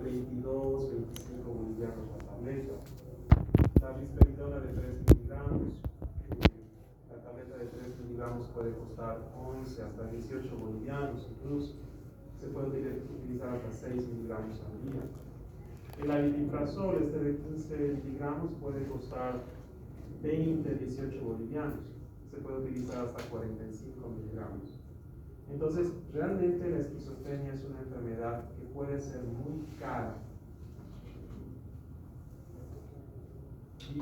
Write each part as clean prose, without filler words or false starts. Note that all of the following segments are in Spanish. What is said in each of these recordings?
22, 25 bolivianos la tableta. La risperidona de 3 miligramos, la tableta de 3 miligramos puede costar 11 hasta 18 bolivianos incluso. Se puede utilizar hasta 6 miligramos al día. El aripiprazol, este de 15 miligramos, puede costar 20, 18 bolivianos. Se puede utilizar hasta 45 miligramos. Entonces, realmente la esquizofrenia es una enfermedad que puede ser muy cara. Y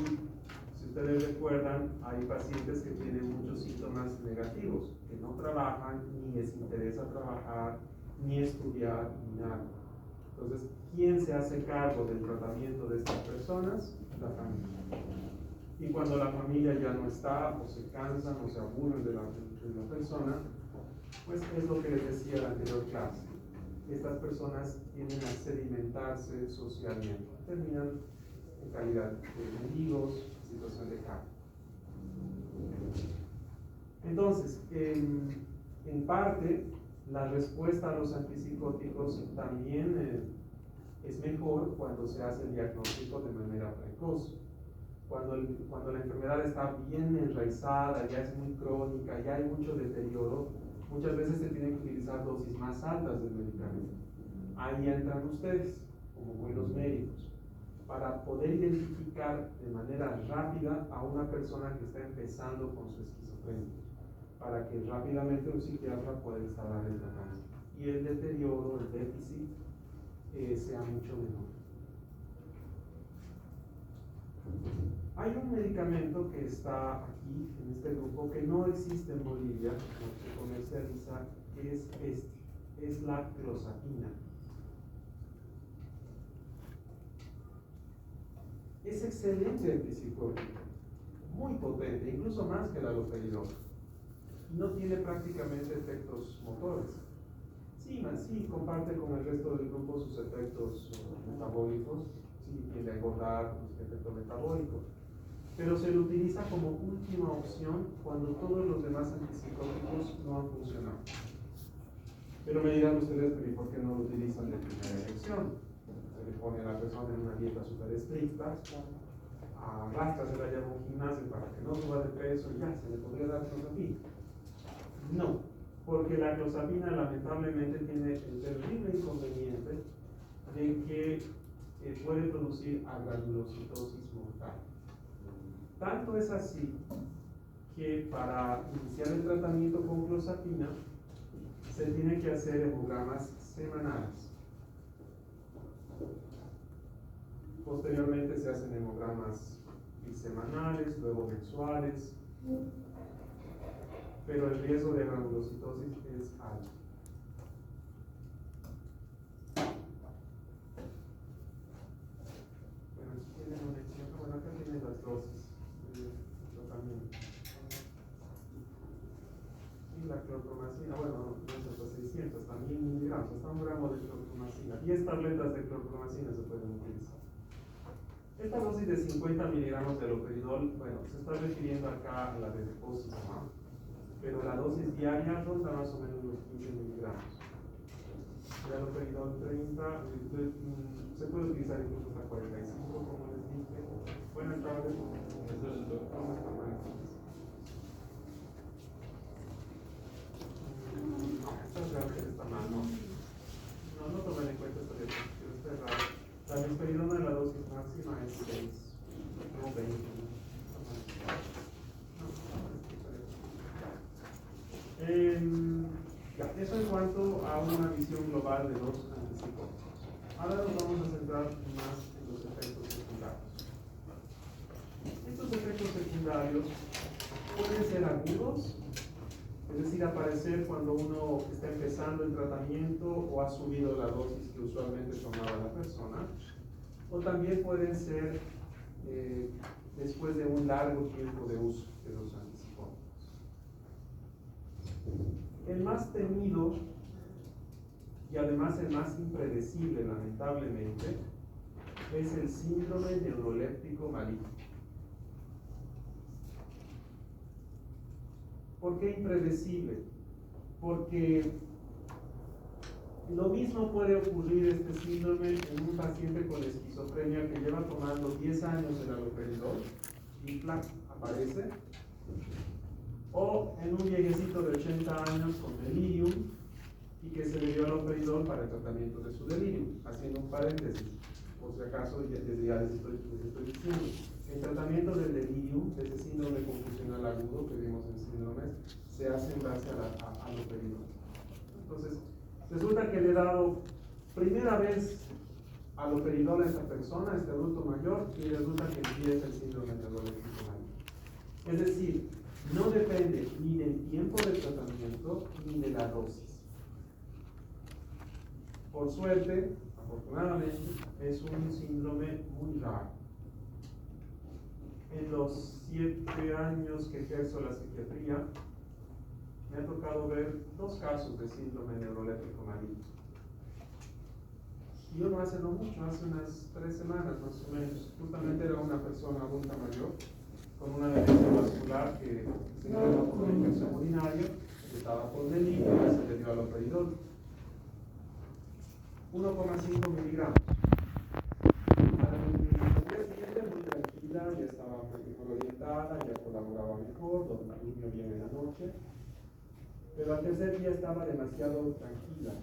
si ustedes recuerdan, hay pacientes que tienen muchos síntomas negativos, que no trabajan, ni les interesa trabajar, ni estudiar, ni nada. Entonces, ¿quién se hace cargo del tratamiento de estas personas? La familia. Y cuando la familia ya no está, o se cansan, o se aburren de la persona, pues es lo que les decía en la anterior clase. Estas personas tienden a sedimentarse socialmente, terminan en calidad de mendigos, situación de calle. Entonces, en parte, la respuesta a los antipsicóticos también es mejor cuando se hace el diagnóstico de manera precoz. Cuando la enfermedad está bien enraizada, ya es muy crónica, ya hay mucho deterioro, muchas veces se tienen que utilizar dosis más altas del medicamento. Ahí entran ustedes, como buenos médicos, para poder identificar de manera rápida a una persona que está empezando con su esquizofrenia, para que rápidamente un psiquiatra pueda instalar el tratamiento y el deterioro, el déficit, sea mucho menor. Hay un medicamento que está aquí, en este grupo, que no existe en Bolivia, no se comercializa, que es es la clozapina. Es excelente antipsicótico, muy potente, incluso más que la haloperidol. No tiene prácticamente efectos motores. Sí, comparte con el resto del grupo sus efectos metabólicos, sí, tiende a engordar, sus efectos metabólicos, pero se lo utiliza como última opción cuando todos los demás antipsicóticos no han funcionado. Pero me dirán ustedes, ¿y por qué no lo utilizan de primera elección? Se le pone a la persona en una dieta súper estricta, arrastra, se la lleva a un gimnasio para que no suba de peso y ya, se le podría dar clozapina. No, porque la clozapina lamentablemente tiene el terrible inconveniente de que puede producir agranulocitosis mortal. Tanto es así que para iniciar el tratamiento con clozapina se tiene que hacer hemogramas semanales. Posteriormente se hacen hemogramas bisemanales, luego mensuales, pero el riesgo de granulocitosis es alto. Bueno, aquí tienen un ejemplo, bueno, acá tienen las dosis de tratamiento. Y la clorpromacina, bueno, no es hasta 600, hasta 1000 miligramos, hasta 1 gramo de clorpromacina. 10 tabletas de clorpromacina se pueden utilizar. Esta dosis de 50 miligramos de haloperidol, bueno, se está refiriendo acá a la de depósito, ¿no? Pero la dosis diaria ronda más o menos los 15 miligramos. El haloperidol 30, se puede utilizar incluso hasta 45, como les dije. Buenas tardes. ¿Cómo está, maestro? No, esta realmente está mal, no. No tomen en cuenta esta diapositiva, está errado. La risperidona de la dosis máxima es 6, no 20. Ya, eso en cuanto a una visión global de los antipsicóticos. Ahora nos vamos a centrar más en los efectos secundarios. Estos efectos secundarios pueden ser agudos, es decir, aparecer cuando uno está empezando el tratamiento o ha subido la dosis que usualmente tomaba la persona, o también pueden ser después de un largo tiempo de uso de los antipsicóticos. El más temido y además el más impredecible, lamentablemente, es el síndrome neuroléptico maligno. ¿Por qué impredecible? Porque Lo mismo puede ocurrir este síndrome en un paciente con esquizofrenia que lleva tomando 10 años el haloperidol y ¡plac! Aparece. O en un viejecito de 80 años con delirium y que se le dio haloperidol para el tratamiento de su delirium. Haciendo un paréntesis, por si acaso desde ya les estoy diciendo. El tratamiento del delirium, de ese síndrome confusional agudo que vimos en síndromes, se hace en base a haloperidol. Entonces, resulta que le he dado primera vez haloperidol a esta persona, a este adulto mayor, y resulta que empieza el síndrome neuroléptico maligno. Es decir, no depende ni del tiempo de tratamiento ni de la dosis. Por suerte, afortunadamente, es un síndrome muy raro. En los 7 años que ejerzo la psiquiatría, me ha tocado ver 2 casos de síndrome neuroléptico maligno. Y uno hace no mucho, hace unas 3 semanas más o menos. Justamente era una persona adulta mayor con una demencia vascular que se enfermó por una infección urinaria, que estaba por delirio y se le dio haloperidol. 1,5 miligramos. Al día siguiente, muy tranquila, ya estaba mejor orientada, ya colaboraba mejor, durmió bien en la noche. Pero al tercer día estaba demasiado tranquila.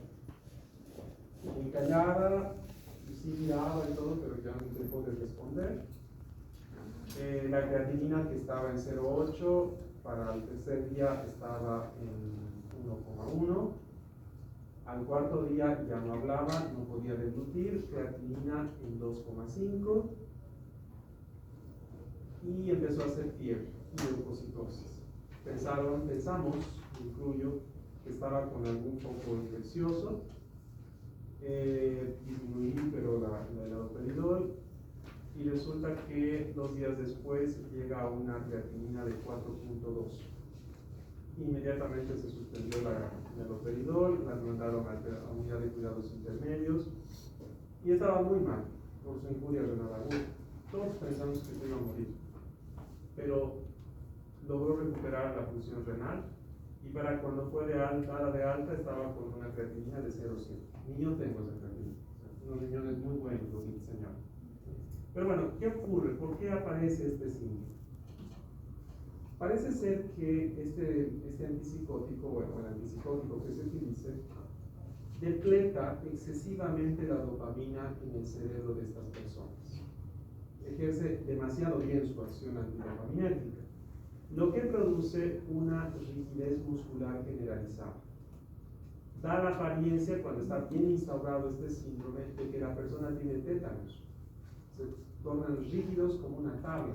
Muy callada, sí miraba y todo, pero ya no dejó de responder. La creatinina que estaba en 0,8, para el tercer día estaba en 1,1. Al cuarto día ya no hablaba, no podía deglutir, creatinina en 2,5 y empezó a hacer fiebre y leucocitosis. Pensamos, incluyo, que estaba con algún foco infeccioso. Disminuí pero el haloperidol y resulta que 2 días después llega a una creatinina de 4,2. Inmediatamente se suspendió el haloperidol, la mandaron a unidad de cuidados intermedios y estaba muy mal por su injuria renal aguda. Todos pensamos que se iba a morir, pero logró recuperar la función renal y para cuando fue de alta estaba con una creatinina de 0,7. Ni yo tengo esa creatinina. Unos riñones muy buenos los diseñaron. Pero bueno, ¿qué ocurre? ¿Por qué aparece este síndrome? Parece ser que este antipsicótico, bueno, el antipsicótico que se utilice, depleta excesivamente la dopamina en el cerebro de estas personas. Ejerce demasiado bien su acción antidopaminérgica, lo que produce una rigidez muscular generalizada. Da la apariencia, cuando está bien instaurado este síndrome, de que la persona tiene tétanos. Se tornan rígidos como una tabla.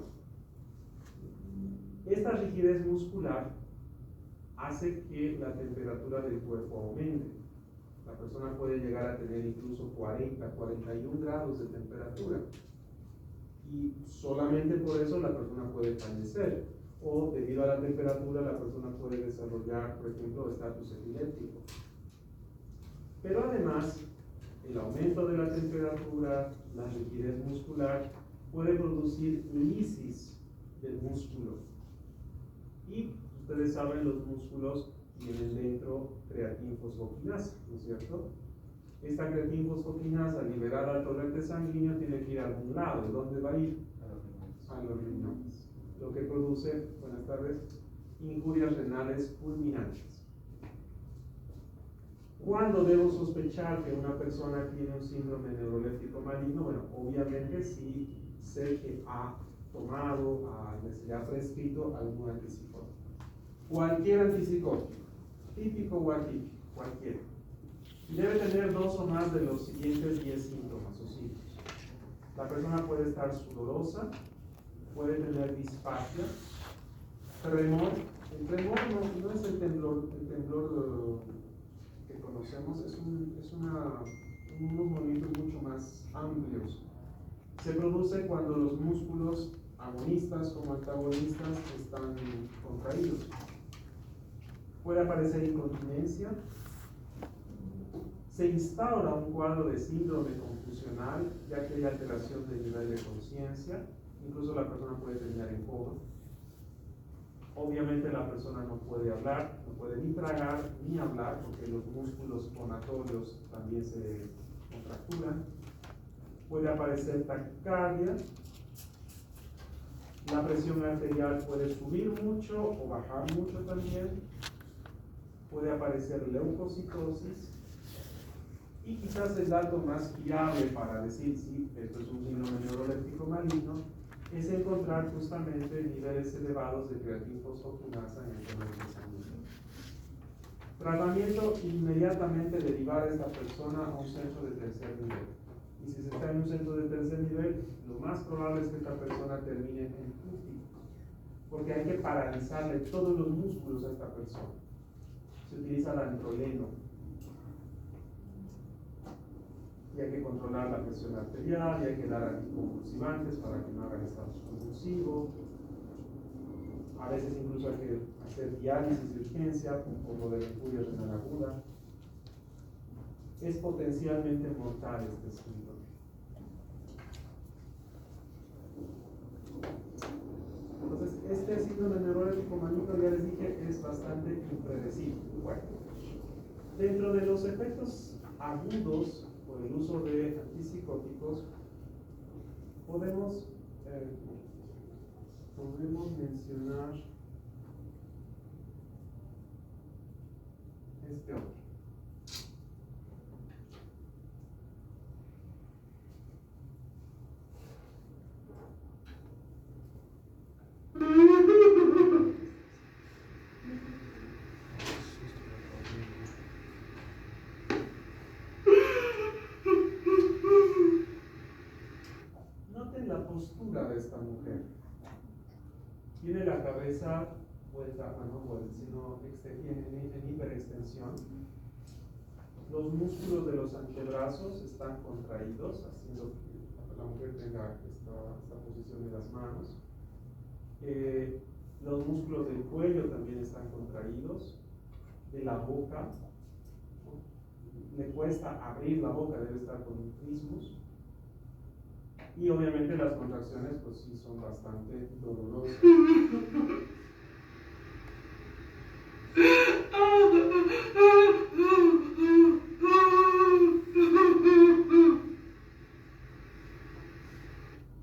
Esta rigidez muscular hace que la temperatura del cuerpo aumente. La persona puede llegar a tener incluso 40, 41 grados de temperatura. Y solamente por eso la persona puede fallecer. O debido a la temperatura la persona puede desarrollar, por ejemplo, estatus epiléptico. Pero además, el aumento de la temperatura, la rigidez muscular, puede producir lisis del músculo. Y ustedes saben, los músculos tienen dentro creatinfosfoquinasa, ¿no es cierto? Esta creatinfosfoquinasa, liberada al torrente sanguíneo, tiene que ir a algún lado. ¿Dónde va a ir? A los riñones. Lo que produce, buenas tardes, injurias renales fulminantes. ¿Cuándo debo sospechar que una persona tiene un síndrome neuroléptico maligno? Bueno, obviamente si sé que ha tomado, se le ha prescrito algún antipsicótico. Cualquier antipsicótico, típico o atípico, cualquiera. Y debe tener 2 o más de los siguientes 10 síntomas o signos. La persona puede estar sudorosa, puede tener disfagia, tremor. El tremor no es el temblor que conocemos, es unos movimientos mucho más amplios. Se produce cuando los músculos agonistas como antagonistas están contraídos. Puede aparecer incontinencia. Se instaura un cuadro de síndrome confusional, ya que hay alteración del nivel de conciencia. Incluso la persona puede terminar en coma. Obviamente la persona no puede hablar, no puede ni tragar ni hablar, porque los músculos fonatorios también se contracturan. Puede aparecer taquicardia. La presión arterial puede subir mucho o bajar mucho también. Puede aparecer leucocitosis. Y quizás el dato más fiable para decir si esto es un síndrome neuroléptico maligno es encontrar justamente niveles elevados de creatina fosfokinasa en el torrente sanguíneo. Tratamiento: inmediatamente derivar a esta persona a un centro de tercer nivel. Y si se está en un centro de tercer nivel, lo más probable es que esta persona termine en UTI, porque hay que paralizarle todos los músculos a esta persona. Se utiliza dantroleno. Y hay que controlar la presión arterial, y hay que dar anticonvulsivantes para que no hagan estados convulsivos. A veces incluso hay que hacer diálisis de urgencia por lo de mercurio renal aguda. Es potencialmente mortal este síndrome. Entonces, este síndrome neuroléptico maligno, ya les dije, es bastante impredecible. Bueno, dentro de los efectos agudos por el uso de antipsicóticos, podemos mencionar este otro. Noten la postura de esta mujer. Tiene la cabeza vuelta, no vuelta, sino en hiperextensión. Los músculos de los antebrazos están contraídos, haciendo que la mujer tenga esta posición de las manos. Los músculos del cuello también están contraídos. De la boca, ¿no? Le cuesta abrir la boca, debe estar con un trismus. Y obviamente las contracciones pues sí son bastante dolorosas.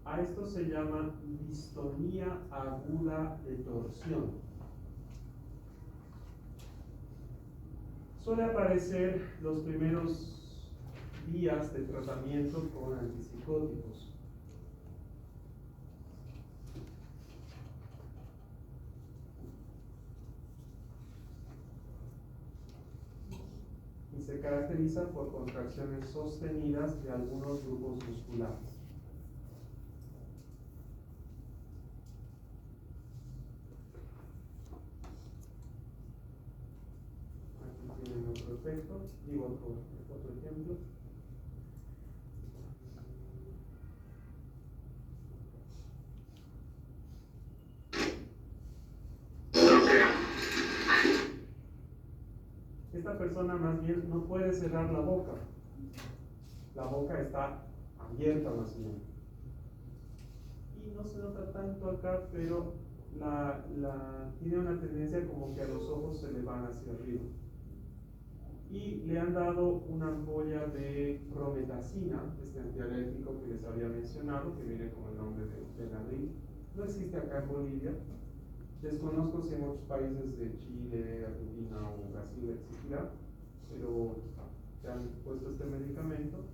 A esto se llama distonía aguda de torsión. Suele aparecer los primeros días de tratamiento con antipsicóticos. Y se caracteriza por contracciones sostenidas de algunos grupos musculares. Aquí tienen otro efecto, digo otro ejemplo. Esta persona más bien no puede cerrar la boca. La boca está abierta más bien. Y no se nota tanto acá, pero tiene una tendencia como que a los ojos se le van hacia arriba. Y le han dado una ampolla de prometacina, este antialérgico que les había mencionado, que viene con el nombre de Benadryl. No existe acá en Bolivia. Desconozco si en otros países de Chile, Argentina o Brasil existirá, pero se han puesto este medicamento.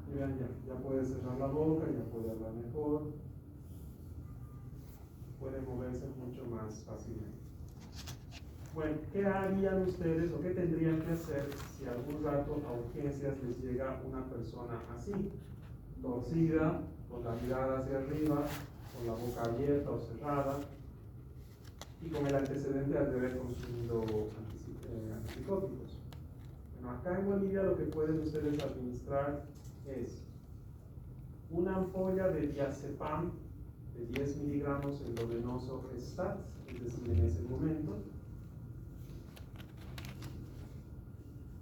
Y vean, ya puede cerrar la boca, ya puede hablar mejor, puede moverse mucho más fácilmente. Bueno, ¿qué harían ustedes o qué tendrían que hacer si algún rato a urgencias les llega una persona así? Torcida, con la mirada hacia arriba, con la boca abierta o cerrada, y con el antecedente de haber consumido antipsicóticos. Bueno, acá en Bolivia lo que pueden ustedes administrar es una ampolla de diazepam de 10 miligramos endovenoso STAT, es decir, en ese momento.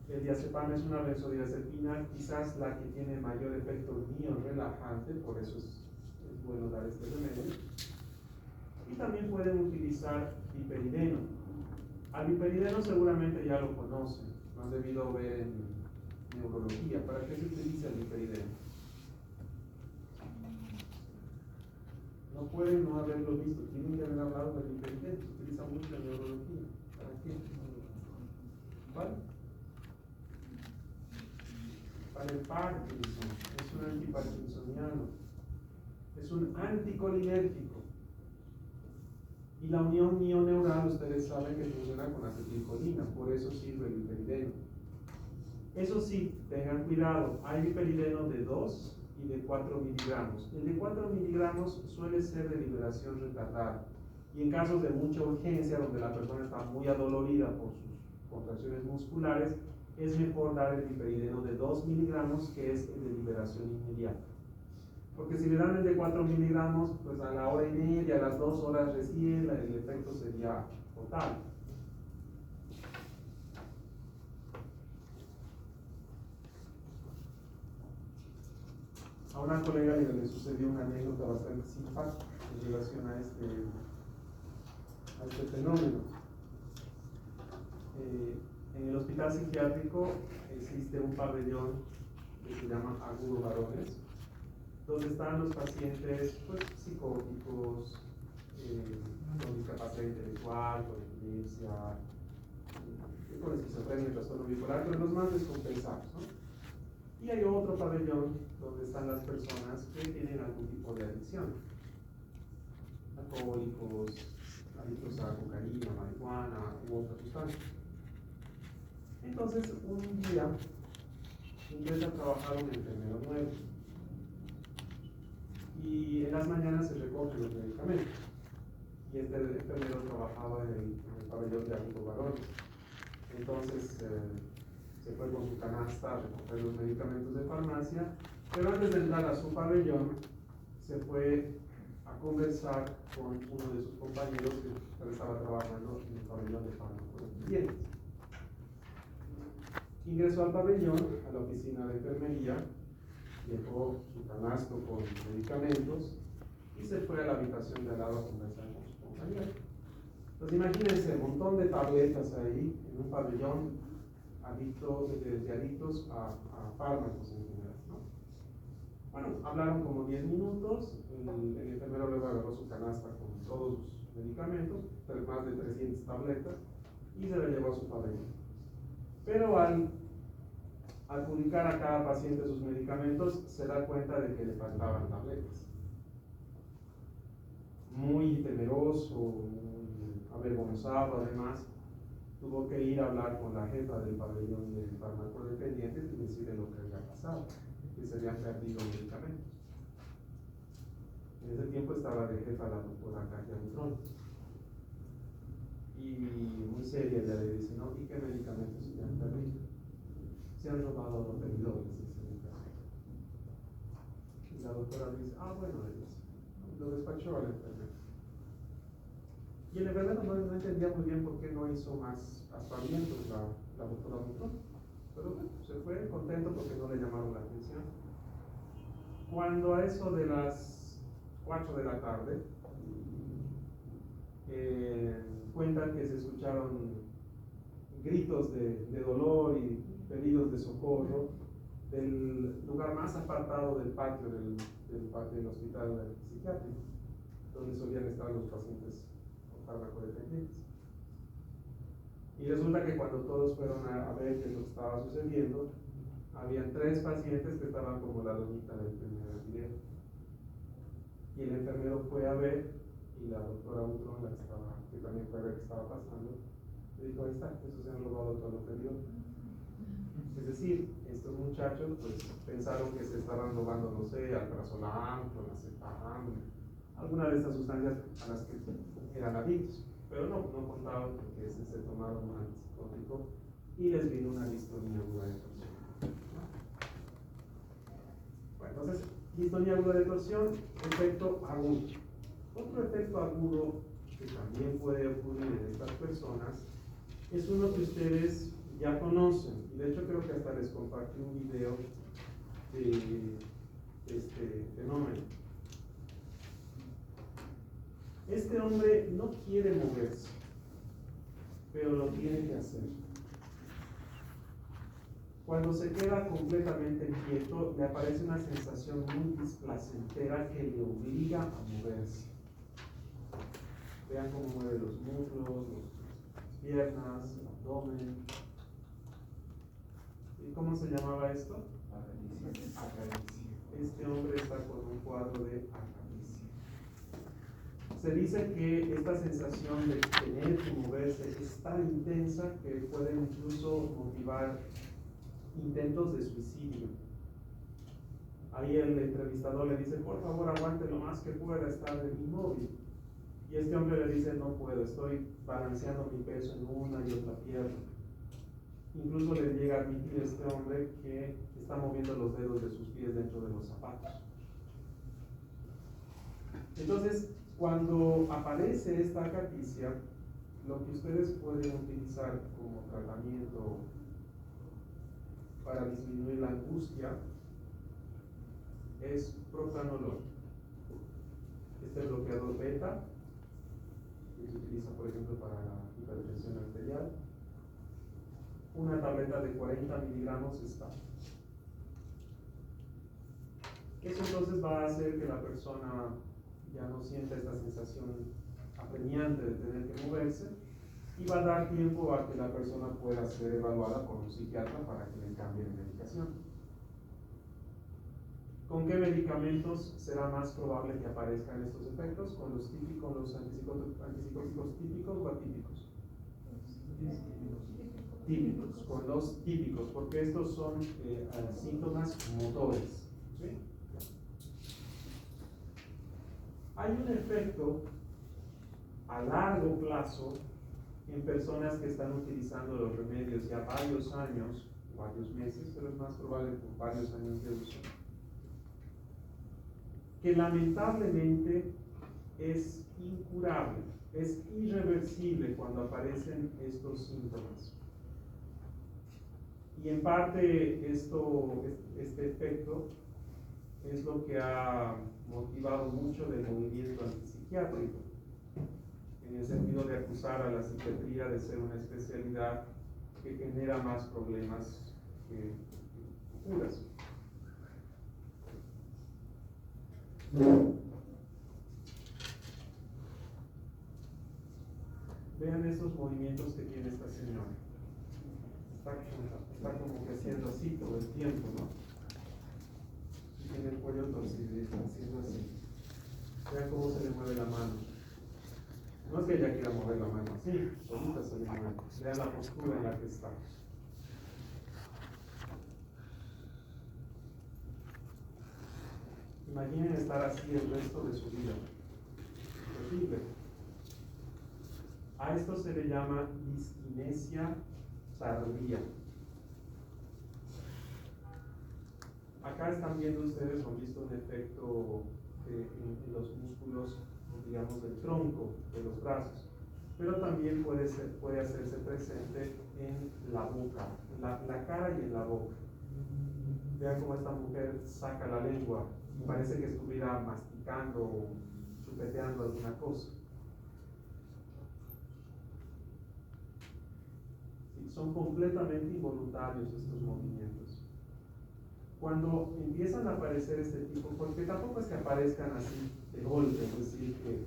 El diazepam es una benzodiazepina, quizás la que tiene mayor efecto relajante, por eso es bueno dar este remedio. Y también pueden utilizar piperideno. Al piperideno seguramente ya lo conocen, lo han debido ver en neurología. ¿Para qué se utiliza el piperideno? No pueden no haberlo visto, tienen que haber hablado del piperideno, se utiliza mucho en neurología. ¿Para qué? ¿Cuál? Para el Parkinson, es un antiparkinsoniano, es un anticolinérgico. Y la unión mioneural, ustedes saben que funciona con acetilcolina, por eso sirve el piperideno. Eso sí, tengan cuidado, hay piperideno de 2 y de 4 miligramos. El de 4 miligramos suele ser de liberación retardada. Y en casos de mucha urgencia, donde la persona está muy adolorida por sus contracciones musculares, es mejor dar el piperideno de 2 miligramos, que es el de liberación inmediata. Porque si le dan el de 4 miligramos, pues a la hora y media, a las 2 horas recién, el efecto sería total. A una colega le sucedió una anécdota bastante simpática en relación a este fenómeno. En el hospital psiquiátrico existe un pabellón que se llama Agudo Varones, donde están los pacientes pues, psicóticos, con discapacidad intelectual, con epilepsia, con esquizofrenia y trastorno bipolar, pero los más descompensados, ¿no? Y hay otro pabellón donde están las personas que tienen algún tipo de adicción, alcohólicos, adictos a cocaína, marihuana u otra sustancia. Entonces, un día ingresa a trabajar un enfermero nuevo y en las mañanas se recogen los medicamentos. Y este enfermero trabajaba en el pabellón de adultos varones. Entonces se fue con su canasta a recoger los medicamentos de farmacia, pero antes de entrar a su pabellón se fue a conversar con uno de sus compañeros que estaba trabajando en el pabellón de farmacodependientes. Ingresó al pabellón, a la oficina de enfermería, dejó su canasto con medicamentos y se fue a la habitación de al lado a conversar con su compañero. Entonces imagínense, un montón de tabletas ahí en un pabellón de adictos a fármacos en general, ¿no? Bueno, hablaron como 10 minutos, el enfermero luego agarró su canasta con todos sus medicamentos, más de 300 tabletas, y se la llevó a su pabellón. Pero al publicar a cada paciente sus medicamentos, se da cuenta de que le faltaban tabletas. Muy temeroso, muy avergonzado además, tuvo que ir a hablar con la jefa del pabellón de farmacodependientes y decirle lo que había pasado, que se habían perdido medicamentos. En ese tiempo estaba de jefa la doctora Katia Butrón. Y muy seria ella le dice, ¿no? ¿Y qué medicamentos se han perdido? Se han robado a los pedidores, dice el enfermero. Y la doctora dice, bueno, le dice, lo despachó al enfermero. Y el enfermero no entendía muy bien por qué no hizo más aspavientos la doctora Butrón. Pero bueno, se fue contento porque no le llamaron la atención. Cuando a eso de las 4 de la tarde, cuentan que se escucharon gritos de dolor y pedidos de socorro del lugar más apartado del patio del hospital psiquiátrico, donde solían estar los pacientes con farmacodependientes. Y resulta que cuando todos fueron a ver qué es lo que estaba sucediendo, habían 3 pacientes que estaban como la doñita del primer video. Y el enfermero fue a ver, y la doctora Butrón, que también fue a ver qué estaba pasando, le dijo, ahí está, esos se han robado todo lo anterior. Es decir, estos muchachos pues pensaron que se estaban robando, no sé, alprazolam, clonazepam, alguna de estas sustancias a las que eran adictos, pero no contaban que se tomaron un antipsicótico y les vino una distonía aguda de torsión. Bueno, entonces, distonía aguda de torsión, efecto agudo. Otro efecto agudo que también puede ocurrir en estas personas es uno que ustedes ya conocen, y de hecho creo que hasta les compartí un video de este fenómeno. Este hombre no quiere moverse, pero lo tiene que hacer. Cuando se queda completamente quieto, le aparece una sensación muy displacentera que le obliga a moverse. Vean cómo mueve los muslos, las piernas, el abdomen. ¿Y cómo se llamaba esto? Acaricia. Este hombre está con un cuadro de acaricia. Se dice que esta sensación de tener que moverse es tan intensa que puede incluso motivar intentos de suicidio. Ahí el entrevistador le dice, por favor aguante lo más que pueda estar inmóvil. Y este hombre le dice, no puedo, estoy balanceando mi peso en una y otra pierna. Incluso le llega a admitir este hombre que está moviendo los dedos de sus pies dentro de los zapatos. Entonces, cuando aparece esta acaricia, lo que ustedes pueden utilizar como tratamiento para disminuir la angustia es propranolol. Este bloqueador beta, que se utiliza por ejemplo para la hipertensión arterial. Una tableta de 40 miligramos está. Eso entonces va a hacer que la persona ya no sienta esta sensación apremiante de tener que moverse y va a dar tiempo a que la persona pueda ser evaluada por un psiquiatra para que le cambie de medicación. ¿Con qué medicamentos será más probable que aparezcan estos efectos? ¿Con los típicos, los antipsicóticos típicos o atípicos? Típicos, con los típicos, porque estos son síntomas motores. ¿Sí? Hay un efecto a largo plazo en personas que están utilizando los remedios ya varios años, varios meses, pero es más probable con varios años de uso, que lamentablemente es incurable, es irreversible cuando aparecen estos síntomas. Y en parte este efecto es lo que ha motivado mucho del movimiento antipsiquiátrico, en el sentido de acusar a la psiquiatría de ser una especialidad que genera más problemas que curas. Vean esos movimientos que tiene esta señora. Está como que haciendo así todo el tiempo, ¿no? Y tiene el cuello torcido y está haciendo así. Vean cómo se le mueve la mano. No es que ella quiera mover la mano así, solita se le mueve. Vean la postura en la que está. Imaginen estar así el resto de su vida. Terrible. A esto se le llama disquinesia tardía. Acá están viendo ustedes, han visto un efecto en los músculos, digamos, del tronco, de los brazos, pero también puede hacerse presente en la boca, la cara y en la boca. Vean cómo esta mujer saca la lengua y parece que estuviera masticando o chupeteando alguna cosa. Sí, son completamente involuntarios estos movimientos. Cuando empiezan a aparecer este tipo, porque tampoco es que aparezcan así de golpe, es decir, que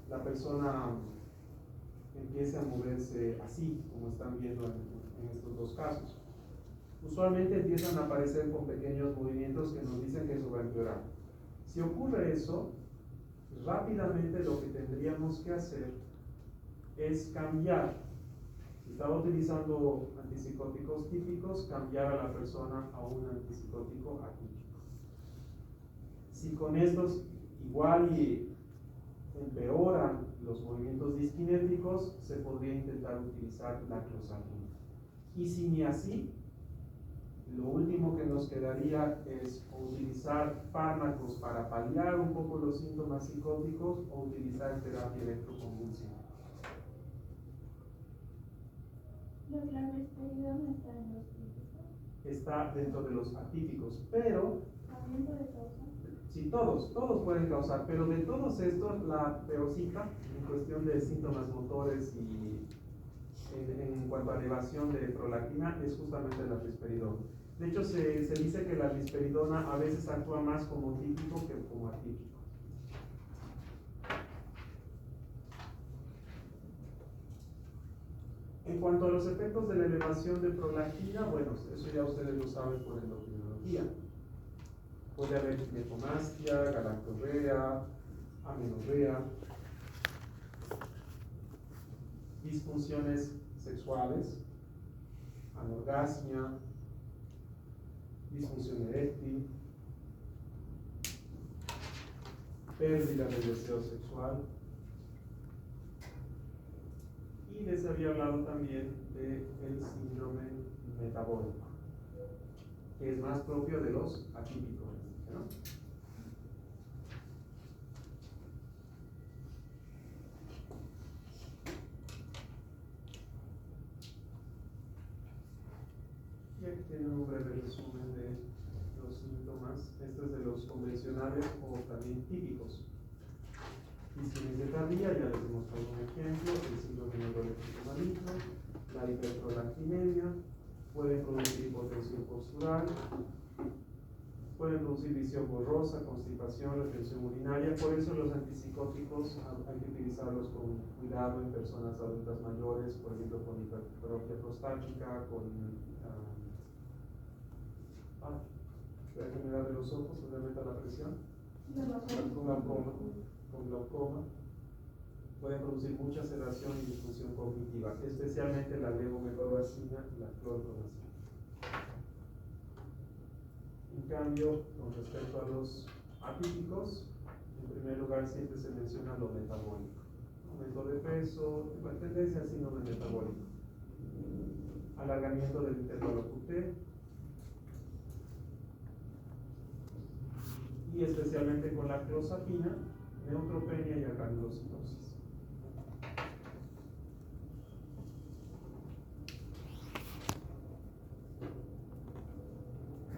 la persona empiece a moverse así, como están viendo en estos dos casos. Usualmente empiezan a aparecer con pequeños movimientos que nos dicen que eso va a empeorar. Si ocurre eso, rápidamente lo que tendríamos que hacer es cambiar. Si estaba utilizando antipsicóticos típicos, cambiar a la persona a un antipsicótico atípico. Si con estos igual y empeoran los movimientos disquinéticos, se podría intentar utilizar la clozapina. Y si ni así, lo último que nos quedaría es utilizar fármacos para paliar un poco los síntomas psicóticos o utilizar terapia electroconvulsiva. La respiración está dentro de los atípicos, pero ¿También puede causar? sí, todos pueden causar, pero de todos estos, la peorcita en cuestión de síntomas motores y en cuanto a elevación de prolactina es justamente la risperidona. De hecho, se dice que la risperidona a veces actúa más como típico que como atípico. En cuanto a los efectos de la elevación de prolactina, bueno, eso ya ustedes lo saben por endocrinología. Puede haber ginecomastia, galactorrea, amenorrea, disfunciones sexuales, anorgasmia, disfunción eréctil, pérdida del deseo sexual. Y les había hablado también del síndrome metabólico, que es más propio de los atípicos, ¿no? Y aquí tienen un breve resumen de los síntomas. Este es de los convencionales o también típicos. Disquinesia tardía, ya les hemos puesto un ejemplo, el síndrome neuroléptico maligno, la hiperprolactinemia, pueden producir hipotensión postural, pueden producir visión borrosa, constipación, retención urinaria. Por eso los antipsicóticos hay que utilizarlos con cuidado en personas adultas mayores, por ejemplo con hipertrofia prostática, con la enfermedad de los ojos, se aumenta la presión, con glaucoma. Pueden producir mucha sedación y disfunción cognitiva, especialmente la levomecobacina y la clorpromacina. En cambio, con respecto a los atípicos, en primer lugar siempre se menciona lo metabólico. Aumento de peso, tendencia al síndrome metabólico. Alargamiento del intervalo QT. Y especialmente con la clozapina, neutropenia y agranulocitosis.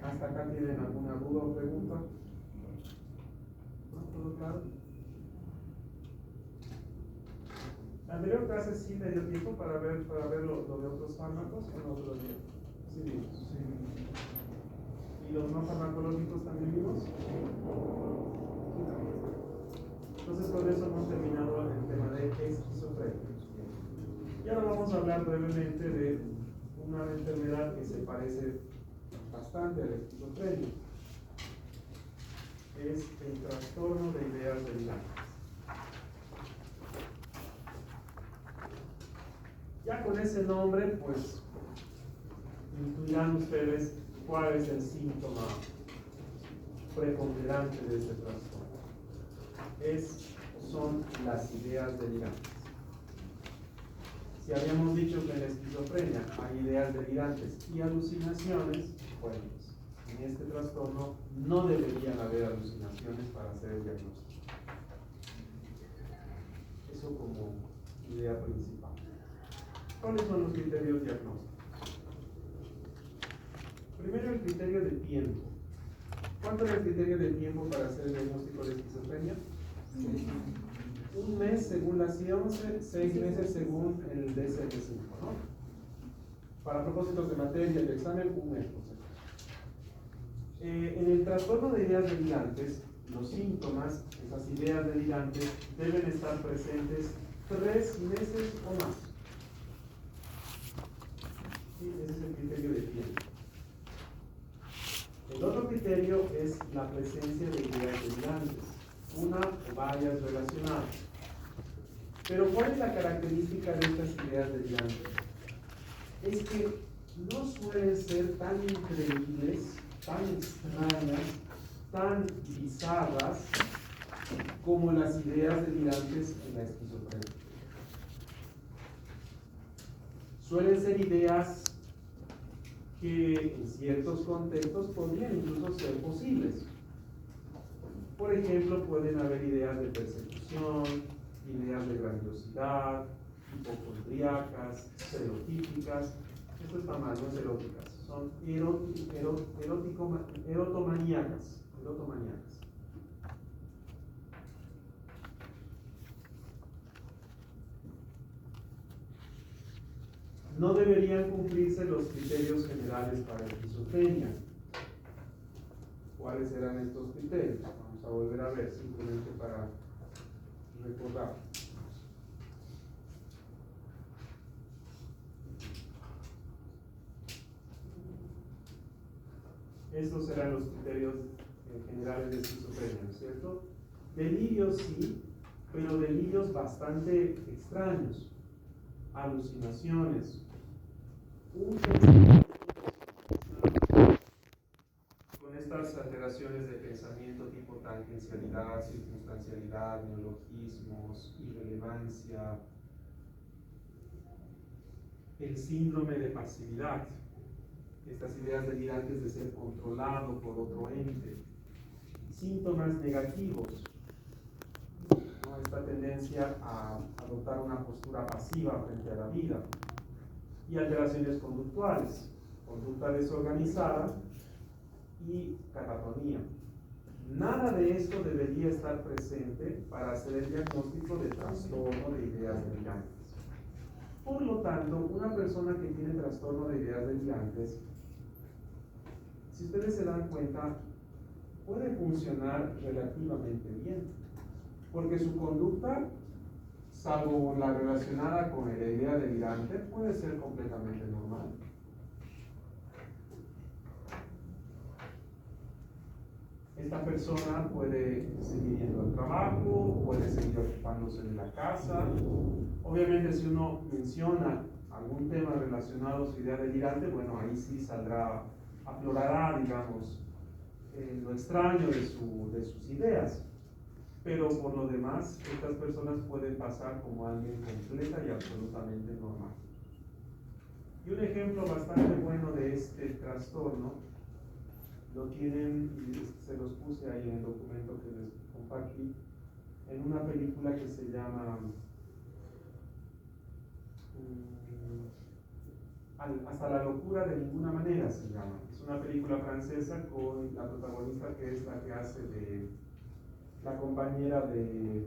¿Hasta acá tienen alguna duda o pregunta? ¿No? ¿Todo claro? La anterior clase sí me dio tiempo para ver lo de otros fármacos o no otro día. Sí vimos. Sí. ¿Y los no farmacológicos también vimos? Entonces con eso hemos terminado el tema de esquizofrenia. Y ahora vamos a hablar brevemente de una enfermedad que se parece bastante a la esquizofrenia. Es el trastorno de ideas delirantes. Ya con ese nombre, pues, intuirán ustedes cuál es el síntoma preponderante de este trastorno. Son las ideas delirantes. Si habíamos dicho que en la esquizofrenia hay ideas delirantes y alucinaciones, bueno, pues, en este trastorno no deberían haber alucinaciones para hacer el diagnóstico. Eso como idea principal. ¿Cuáles son los criterios diagnósticos? Primero, el criterio de tiempo. ¿Cuánto es el criterio de tiempo para hacer el diagnóstico de esquizofrenia? Un mes según la CIE-11, 6 meses según el DSM-5, ¿no? Para propósitos de materia y de examen, un mes, por en el trastorno de ideas delirantes, los síntomas, esas ideas delirantes, deben estar presentes 3 meses o más. ¿Sí? Ese es el criterio de tiempo. El otro criterio es la presencia de ideas delirantes, una o varias relacionadas. Pero ¿cuál es la característica de estas ideas delirantes? Es que no suelen ser tan increíbles, tan extrañas, tan bizarras como las ideas delirantes en la esquizofrenia. Suelen ser ideas que en ciertos contextos podrían incluso ser posibles. Por ejemplo, pueden haber ideas de persecución, ideas de grandiosidad, hipocondríacas, serotípicas, Esto está mal, no es eróticas, son erotomaníacas. No deberían cumplirse los criterios generales para esquizofrenia. ¿Cuáles eran estos criterios? Vamos a volver a ver simplemente para recordar. Estos eran los criterios generales de esquizofrenia, ¿no es cierto? Delirios sí, pero delirios bastante extraños. Alucinaciones. Un con estas alteraciones de pensamiento tipo tangencialidad, circunstancialidad, neologismos, irrelevancia, el síndrome de pasividad, estas ideas delirantes de ser controlado por otro ente, síntomas negativos, ¿no? Esta tendencia a adoptar una postura pasiva frente a la vida, y alteraciones conductuales, conducta desorganizada y catatonía. Nada de esto debería estar presente para hacer el diagnóstico de trastorno de ideas delirantes. Por lo tanto, una persona que tiene trastorno de ideas delirantes, si ustedes se dan cuenta, puede funcionar relativamente bien, porque su conducta, salvo la relacionada con la idea delirante, puede ser completamente normal. Esta persona puede seguir yendo al trabajo, puede seguir ocupándose de la casa. Obviamente, si uno menciona algún tema relacionado a su idea delirante, bueno, ahí sí saldrá, aflorará, digamos, lo extraño de sus ideas. Pero por lo demás, estas personas pueden pasar como alguien completa y absolutamente normal. Y un ejemplo bastante bueno de este trastorno lo tienen, y se los puse ahí en el documento que les compartí, en una película que se llama Hasta la locura de ninguna manera se llama. Es una película francesa con la protagonista que es la que hace de la compañera de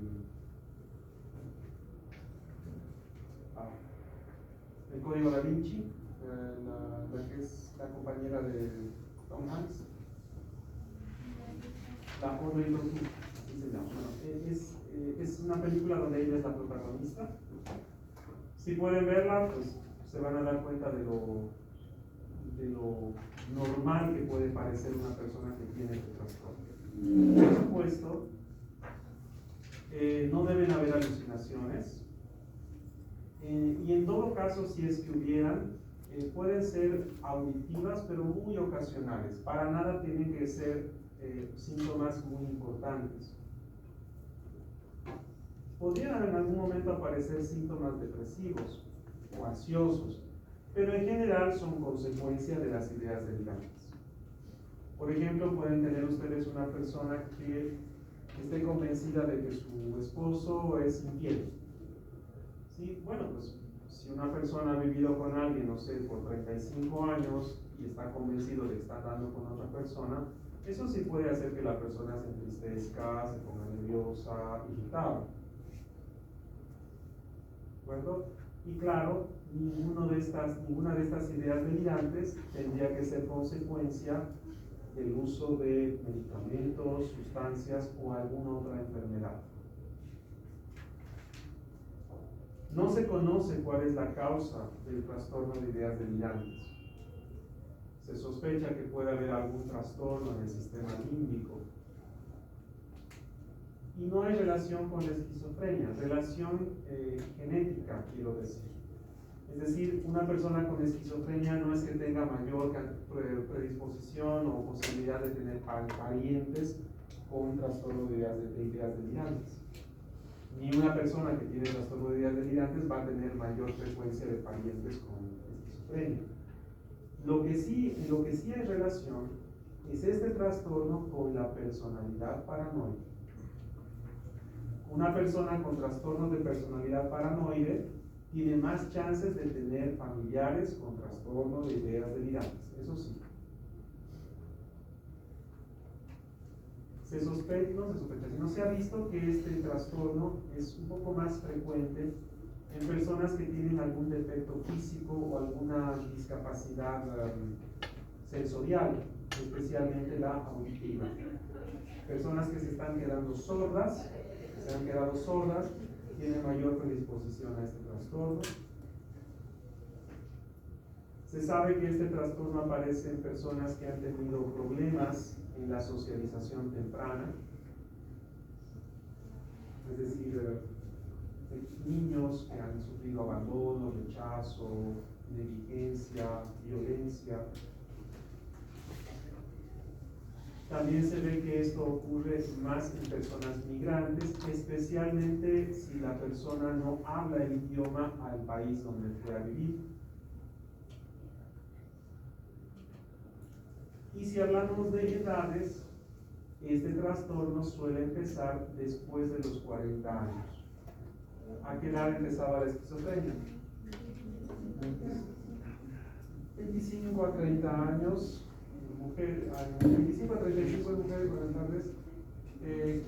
el Código Da Vinci, la que es la compañera de Tom Hanks, la Audrey Tautou, así se llama. Bueno, es una película donde ella es la protagonista. Si pueden verla, pues se van a dar cuenta de lo normal que puede parecer una persona que tiene este trastorno. Por supuesto, no deben haber alucinaciones, y en todo caso, si es que hubieran, pueden ser auditivas, pero muy ocasionales. Para nada tienen que ser síntomas muy importantes. Podrían en algún momento aparecer síntomas depresivos o ansiosos, pero en general son consecuencia de las ideas delirantes. Por ejemplo, pueden tener ustedes una persona que esté convencida de que su esposo es infiel. Sí, bueno, pues si una persona ha vivido con alguien, no sé, por 35 años y está convencido de que está andando con otra persona, eso sí puede hacer que la persona se entristezca, se ponga nerviosa, irritada. ¿De acuerdo? Y claro, ninguna de estas ideas delirantes tendría que ser consecuencia del uso de medicamentos, sustancias o alguna otra enfermedad. No se conoce cuál es la causa del trastorno de ideas delirantes. Se sospecha que puede haber algún trastorno en el sistema límbico. Y no hay relación con la esquizofrenia, relación genética, quiero decir. Es decir, una persona con esquizofrenia no es que tenga mayor predisposición o posibilidad de tener parientes con trastorno de ideas delirantes. Ni una persona que tiene trastorno de ideas delirantes va a tener mayor frecuencia de parientes con esquizofrenia. Lo que sí hay relación es este trastorno con la personalidad paranoide. Una persona con trastorno de personalidad paranoide tiene más chances de tener familiares con trastorno de ideas delirantes, eso sí. No se ha visto que este trastorno es un poco más frecuente en personas que tienen algún defecto físico o alguna discapacidad sensorial, especialmente la auditiva. Personas que se están quedando sordas, tienen mayor predisposición a este trastorno. Se sabe que este trastorno aparece en personas que han tenido problemas en la socialización temprana, es decir, niños que han sufrido abandono, rechazo, negligencia, violencia. También se ve que esto ocurre más en personas migrantes, especialmente si la persona no habla el idioma al país donde fue a vivir. Y si hablamos de edades, este trastorno suele empezar después de los 40 años. ¿A qué edad empezaba la esquizofrenia? 25 a 30 años. 25 a 35 en mujeres, buenas tardes,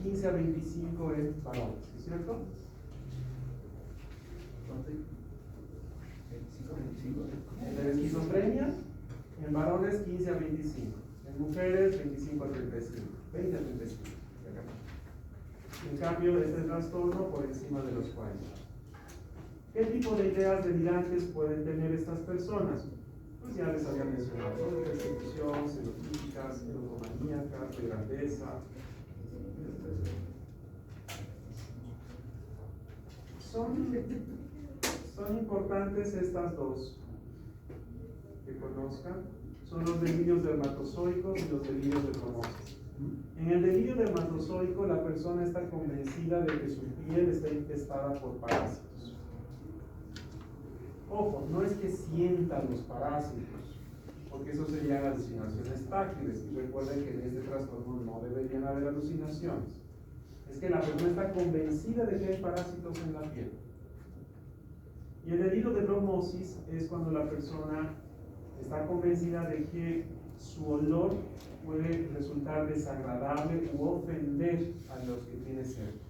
15 a 25 en varones, ¿es cierto? 25 a 25. En la esquizofrenia, en varones 15 a 25, en mujeres 25 a 35, 20 a 35. En cambio, este trastorno por encima de los 40. ¿Qué tipo de ideas delirantes pueden tener estas personas? Pues ya les había mencionado, ¿no? De persecución, xenofílicas, erotomaníacas, de grandeza. Son importantes estas dos que conozcan. Son los delirios dermatozoicos y los delirios de bromosis. En el delirio dermatozoico, la persona está convencida de que su piel está infestada por parásitos. Ojo, no es que sienta los parásitos, porque eso serían alucinaciones táctiles, y recuerden que en este trastorno no deberían haber alucinaciones. Es que la persona está convencida de que hay parásitos en la piel. Y el delirio de bromosis es cuando la persona está convencida de que su olor puede resultar desagradable u ofender a los que tiene cerca.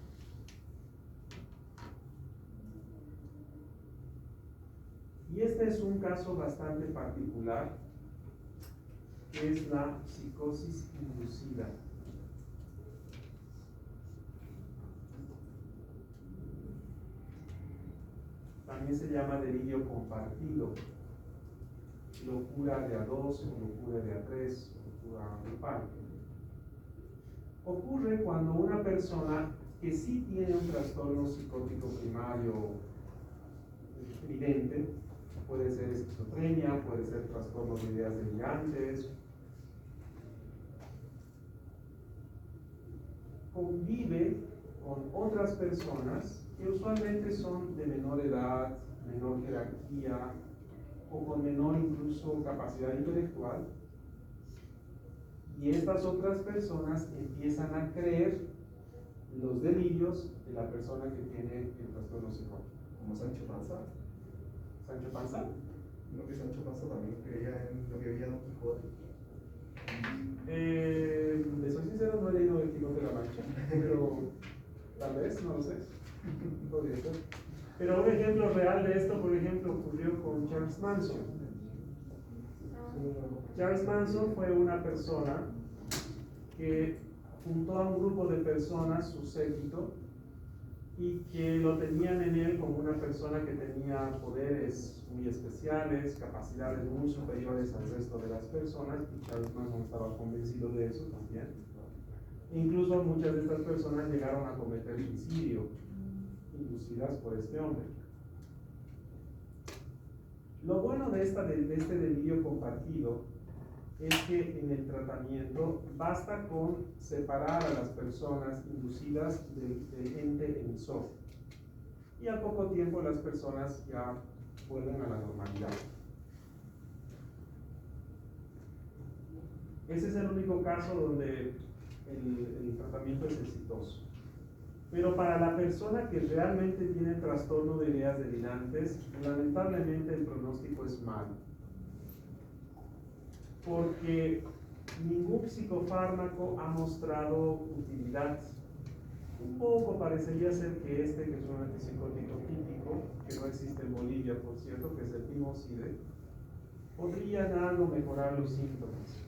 Y este es un caso bastante particular, que es la psicosis inducida. También se llama delirio compartido, locura de a dos, o locura de a tres, locura grupal. Ocurre cuando una persona que sí tiene un trastorno psicótico primario evidente, puede ser esquizofrenia, puede ser trastorno de ideas delirantes, convive con otras personas que usualmente son de menor edad, menor jerarquía o con menor incluso capacidad intelectual, y estas otras personas empiezan a creer los delirios de la persona que tiene el trastorno psicótico. Como Sancho Panza. ¿Sancho Panza? ¿No que Sancho Panza también creía en lo que veía Don Quijote? Les soy sincero, no he leído El Quijote de la Mancha, pero tal vez, no lo sé. Podría ser. Pero un ejemplo real de esto, por ejemplo, ocurrió con Charles Manson. Charles Manson fue una persona que juntó a un grupo de personas, su séquito, y que lo tenían en él como una persona que tenía poderes muy especiales, capacidades muy superiores al resto de las personas, y Charles Manson estaba convencido de eso también. Incluso muchas de estas personas llegaron a cometer suicidio, inducidas por este hombre. Lo bueno de este delirio compartido es que en el tratamiento basta con separar a las personas inducidas del ente emisor, y al poco tiempo las personas ya vuelven a la normalidad. Ese es el único caso donde el tratamiento es exitoso. Pero para la persona que realmente tiene trastorno de ideas delirantes, lamentablemente el pronóstico es malo. Porque ningún psicofármaco ha mostrado utilidad. Un poco parecería ser que que es un antipsicótico típico, que no existe en Bolivia, por cierto, que es el Timocide, podría en algo mejorar los síntomas.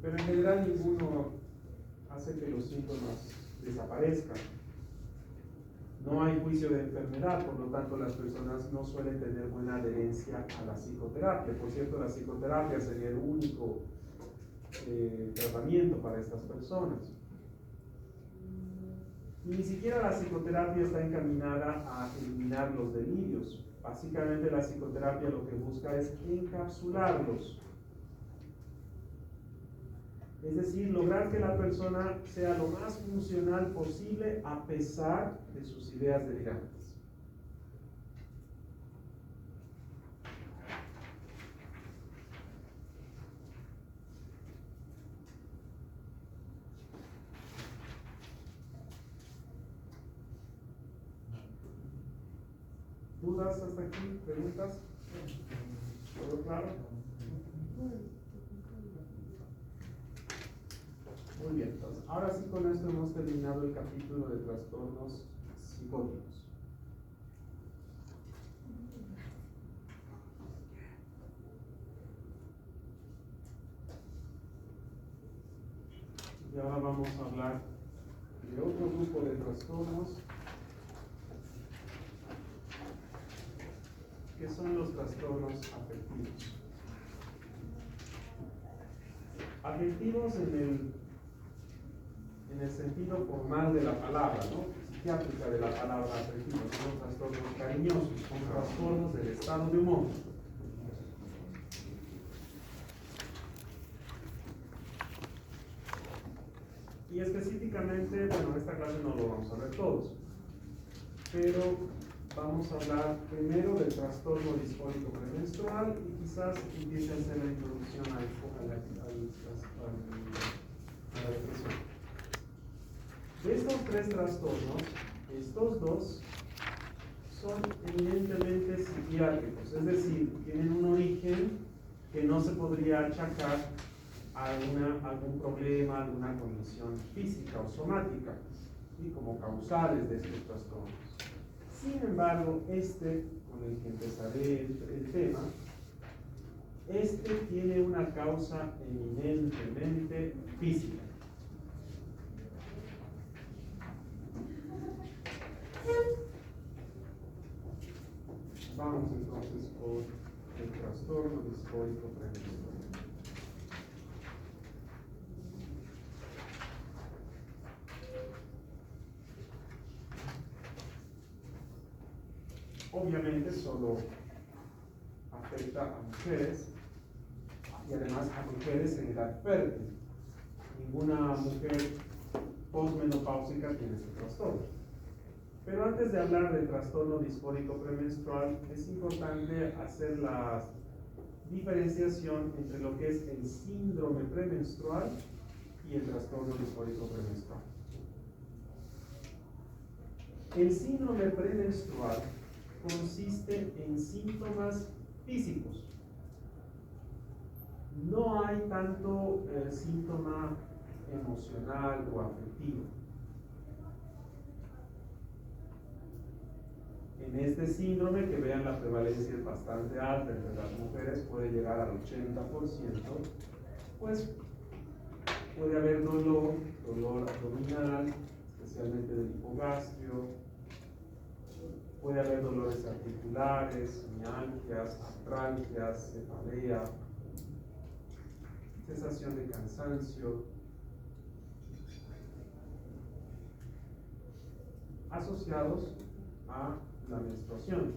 Pero en general ninguno hace que los síntomas desaparezcan. No hay juicio de enfermedad, por lo tanto las personas no suelen tener buena adherencia a la psicoterapia. Por cierto, la psicoterapia sería el único tratamiento para estas personas. Y ni siquiera la psicoterapia está encaminada a eliminar los delirios. Básicamente la psicoterapia lo que busca es encapsularlos. Es decir, lograr que la persona sea lo más funcional posible a pesar de sus ideas delirantes. ¿Dudas hasta aquí? ¿Preguntas? ¿Todo claro? Muy bien, entonces, ahora sí con esto hemos terminado el capítulo de trastornos psicóticos. Y ahora vamos a hablar de otro grupo de trastornos, que son los trastornos afectivos. Afectivos en el sentido formal de la palabra, ¿no? Psiquiátrica de la palabra afectivo, son los trastornos cariñosos, son trastornos del estado de humor. Y específicamente, bueno, esta clase no lo vamos a ver todos, pero vamos a hablar primero del trastorno disfórico premenstrual y quizás empiece a hacer la introducción a la depresión. De estos tres trastornos, estos dos son eminentemente psiquiátricos, es decir, tienen un origen que no se podría achacar a algún problema, alguna condición física o somática, ¿sí? Como causales de estos trastornos. Sin embargo, con el que empezaré el tema, tiene una causa eminentemente física. Vamos entonces por el trastorno disfórico premenstrual. Obviamente solo afecta a mujeres y además a mujeres en edad fértil. Ninguna mujer posmenopáusica tiene este trastorno. Pero antes de hablar del trastorno disfórico premenstrual, es importante hacer la diferenciación entre lo que es el síndrome premenstrual y el trastorno disfórico premenstrual. El síndrome premenstrual consiste en síntomas físicos. No hay tanto síntoma emocional o afectivo. En este síndrome, que vean la prevalencia es bastante alta entre las mujeres, puede llegar al 80%, pues puede haber dolor abdominal, especialmente del hipogastrio, puede haber dolores articulares, mialgias, artralgias, cefalea, sensación de cansancio, asociados a la menstruación.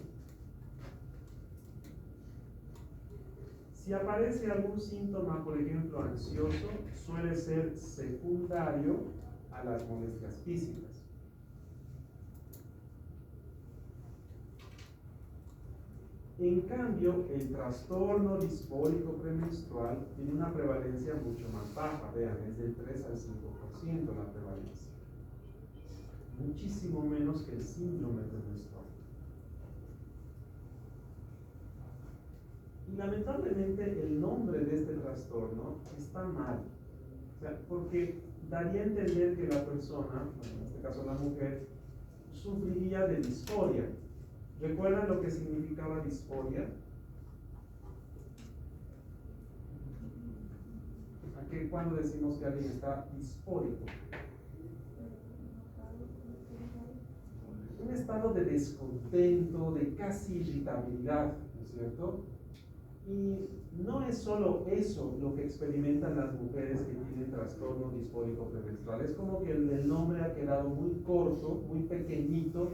Si aparece algún síntoma, por ejemplo, ansioso, suele ser secundario a las molestias físicas. En cambio, el trastorno disfórico premenstrual tiene una prevalencia mucho más baja, vean, es del 3 al 5% la prevalencia. muchísimo menos que el síndrome premenstrual. Y lamentablemente el nombre de este trastorno está mal, o sea, porque daría a entender que la persona, en este caso la mujer, sufriría de disforia. ¿Recuerdan lo que significaba disforia? Aquí cuando decimos que alguien está disfórico, un estado de descontento, de casi irritabilidad, ¿no es cierto? Y no es solo eso lo que experimentan las mujeres que tienen trastorno disfórico premenstrual. Es como que el nombre ha quedado muy corto, muy pequeñito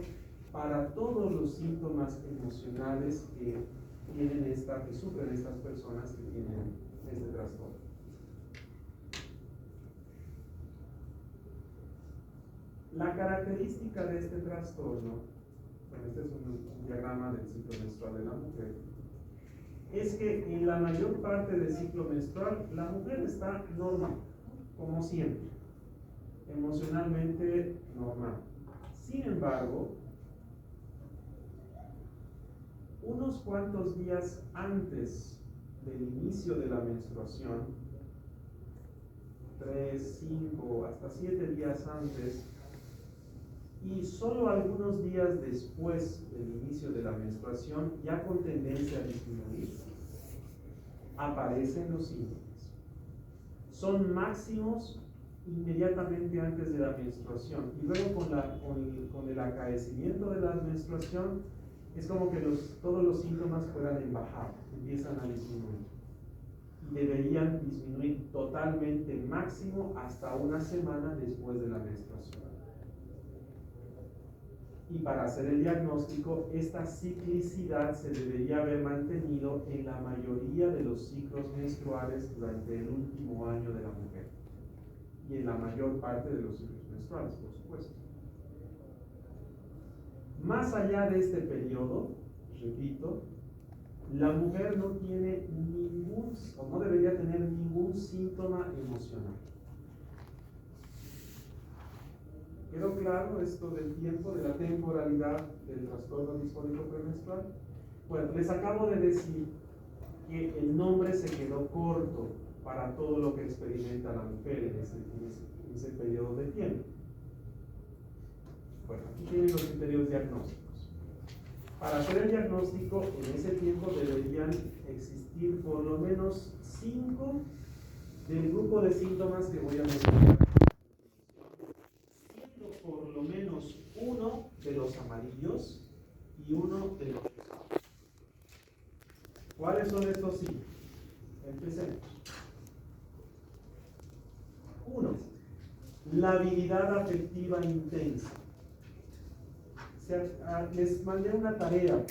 para todos los síntomas emocionales que sufren estas personas que tienen este trastorno. La característica de este trastorno, bueno, este es un diagrama del ciclo menstrual de la mujer, es que en la mayor parte del ciclo menstrual la mujer está normal, como siempre, emocionalmente normal. Sin embargo, unos cuantos días antes del inicio de la menstruación, 3, 5, hasta 7 días antes, y solo algunos días después del inicio de la menstruación, ya con tendencia a disminuir, aparecen los síntomas. Son máximos inmediatamente antes de la menstruación, y luego con el acaecimiento de la menstruación es como que todos los síntomas puedan bajar, empiezan a disminuir, y deberían disminuir totalmente máximo hasta una semana después de la menstruación. Y para hacer el diagnóstico, esta ciclicidad se debería haber mantenido en la mayoría de los ciclos menstruales durante el último año de la mujer, y en la mayor parte de los ciclos menstruales, por supuesto. Más allá de este periodo, repito, la mujer no tiene no debería tener ningún síntoma emocional. ¿Quedó claro esto del tiempo, de la temporalidad del trastorno disfórico premenstrual? Bueno, les acabo de decir que el nombre se quedó corto para todo lo que experimenta la mujer en ese periodo de tiempo. Bueno, aquí tienen los criterios diagnósticos. Para hacer el diagnóstico, en ese tiempo deberían existir por lo menos 5 del grupo de síntomas que voy a mencionar, siendo por lo menos uno de los amarillos y uno de los rosados. ¿Cuáles son estos síntomas? Empecemos. 1. Labilidad afectiva intensa. Les mandé una tarea,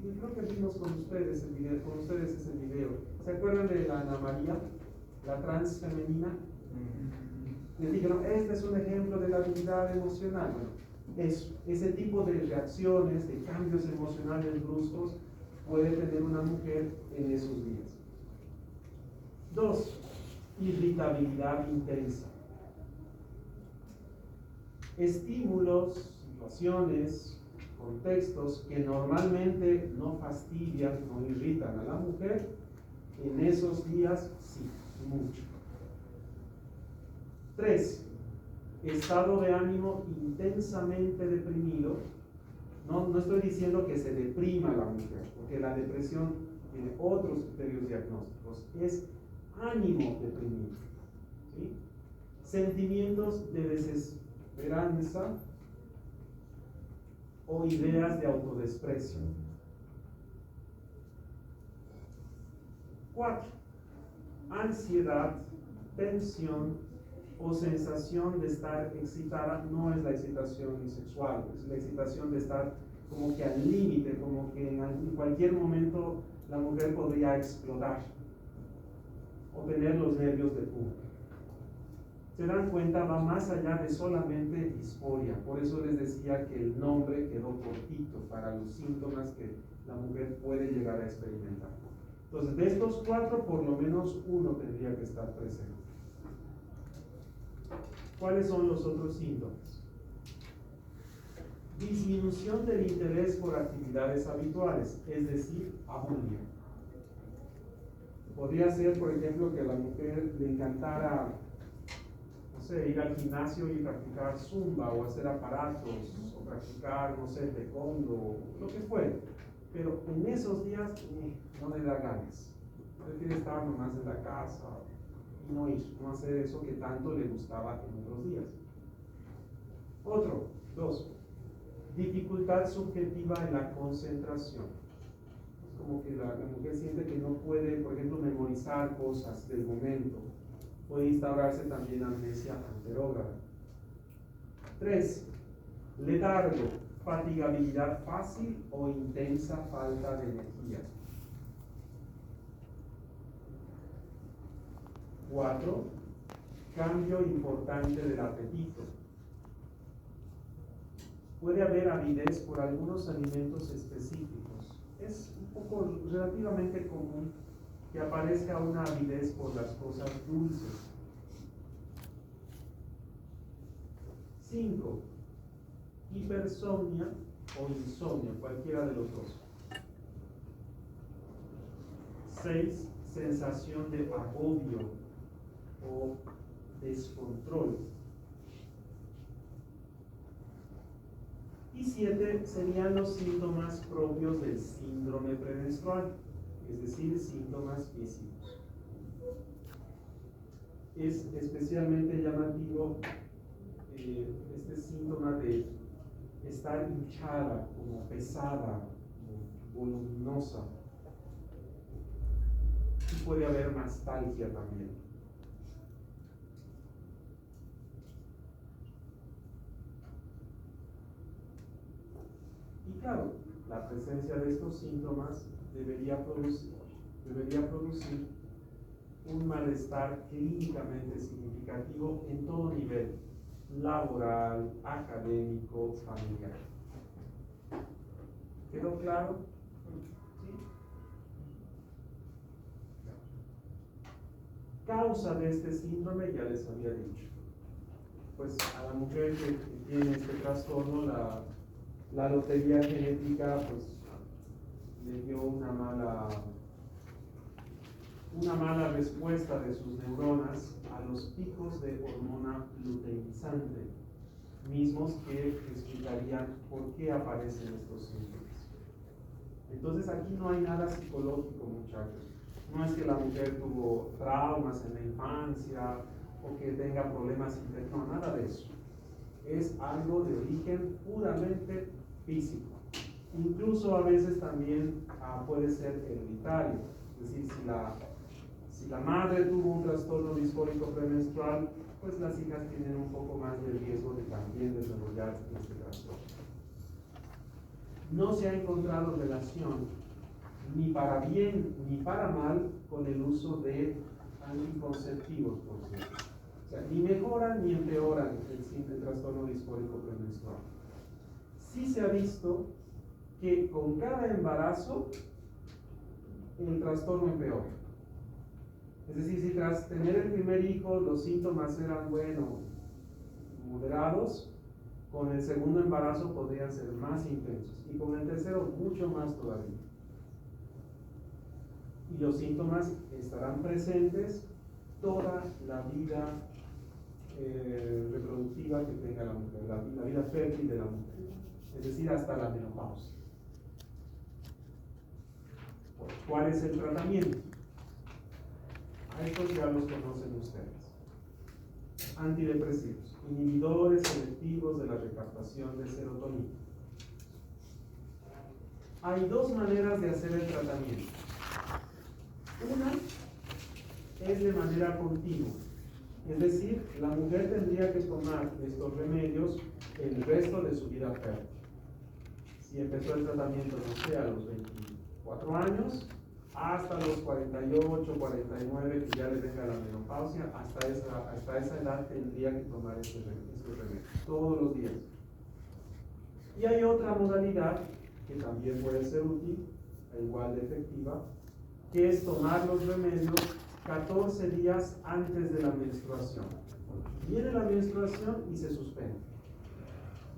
y creo que vimos con ustedes ese video. ¿Se acuerdan de la Ana María, la trans femenina? Les dije, no, este es un ejemplo de la habilidad emocional. Bueno, ese tipo de reacciones, de cambios emocionales bruscos, puede tener una mujer en esos días. 2. Irritabilidad intensa. Estímulos, situaciones, contextos que normalmente no fastidian, no irritan a la mujer, en esos días sí, mucho. 3. Estado de ánimo intensamente deprimido. No estoy diciendo que se deprima la mujer, porque la depresión tiene otros criterios diagnósticos. Es ánimo deprimido, ¿sí? Sentimientos de desesperanza o ideas de autodesprecio. 4. Ansiedad, tensión o sensación de estar excitada. No es la excitación sexual, es la excitación de estar como que al límite, como que en cualquier momento la mujer podría explotar o tener los nervios de punta. Se dan cuenta, va más allá de solamente disforia. Por eso les decía que el nombre quedó cortito para los síntomas que la mujer puede llegar a experimentar. Entonces, de estos 4, por lo menos uno tendría que estar presente. ¿Cuáles son los otros síntomas? Disminución del interés por actividades habituales, es decir, abulia. Podría ser, por ejemplo, que a la mujer le encantara, no sé, ir al gimnasio y practicar zumba o hacer aparatos o practicar, no sé, taekwondo, lo que fuere. Pero en esos días no le da ganas. Prefiere estar nomás en la casa y no ir, no hacer eso que tanto le gustaba en otros días. Otro, 2. Dificultad subjetiva en la concentración. Es como que la mujer siente que no puede, por ejemplo, memorizar cosas del momento. Puede instaurarse también amnesia anterógrada. 3. Letargo, fatigabilidad fácil o intensa falta de energía. 4. Cambio importante del apetito. Puede haber avidez por algunos alimentos específicos. Es un poco relativamente común que aparezca una avidez por las cosas dulces. 5. Hipersomnia o insomnio, cualquiera de los dos. 6. Sensación de agobio o descontrol. Y 7 serían los síntomas propios del síndrome premenstrual, es decir, síntomas físicos. Es especialmente llamativo este síntoma de estar hinchada, como pesada, como voluminosa. Y puede haber mastalgia también. Y claro, la presencia de estos síntomas debería producir un malestar clínicamente significativo en todo nivel, laboral, académico, familiar. ¿Quedó claro? ¿Sí? Causa de este síndrome ya les había dicho. Pues a la mujer que tiene este trastorno, la lotería genética pues le dio una mala respuesta de sus neuronas a los picos de hormona luteinizante, mismos que explicarían por qué aparecen estos síntomas. Entonces aquí no hay nada psicológico, muchachos. No es que la mujer tuvo traumas en la infancia o que tenga problemas internos, no, nada de eso. Es algo de origen puramente físico. Incluso a veces también puede ser hereditario. Es decir, si la madre tuvo un trastorno disfórico premenstrual, pues las hijas tienen un poco más de riesgo de también desarrollar este trastorno. No se ha encontrado relación ni para bien ni para mal con el uso de anticonceptivos, por cierto. O sea, ni mejoran ni empeoran el trastorno disfórico premenstrual. Sí se ha visto que con cada embarazo el trastorno empeora. Es decir, si tras tener el primer hijo los síntomas eran, moderados, con el segundo embarazo podrían ser más intensos y con el tercero mucho más todavía. Y los síntomas estarán presentes toda la vida reproductiva que tenga la mujer, la vida fértil de la mujer, es decir, hasta la menopausia. ¿Cuál es el tratamiento? A estos ya los conocen ustedes. Antidepresivos, inhibidores selectivos de la recaptación de serotonina. Hay dos maneras de hacer el tratamiento. Una es de manera continua, es decir, la mujer tendría que tomar estos remedios el resto de su vida fértil. Si empezó el tratamiento, no sé, a los 24 años, hasta los 48, 49, que ya le venga la menopausia, hasta esa edad tendría que tomar estos remedios, todos los días. Y hay otra modalidad que también puede ser útil, e igual de efectiva, que es tomar los remedios 14 días antes de la menstruación. Viene la menstruación y se suspende.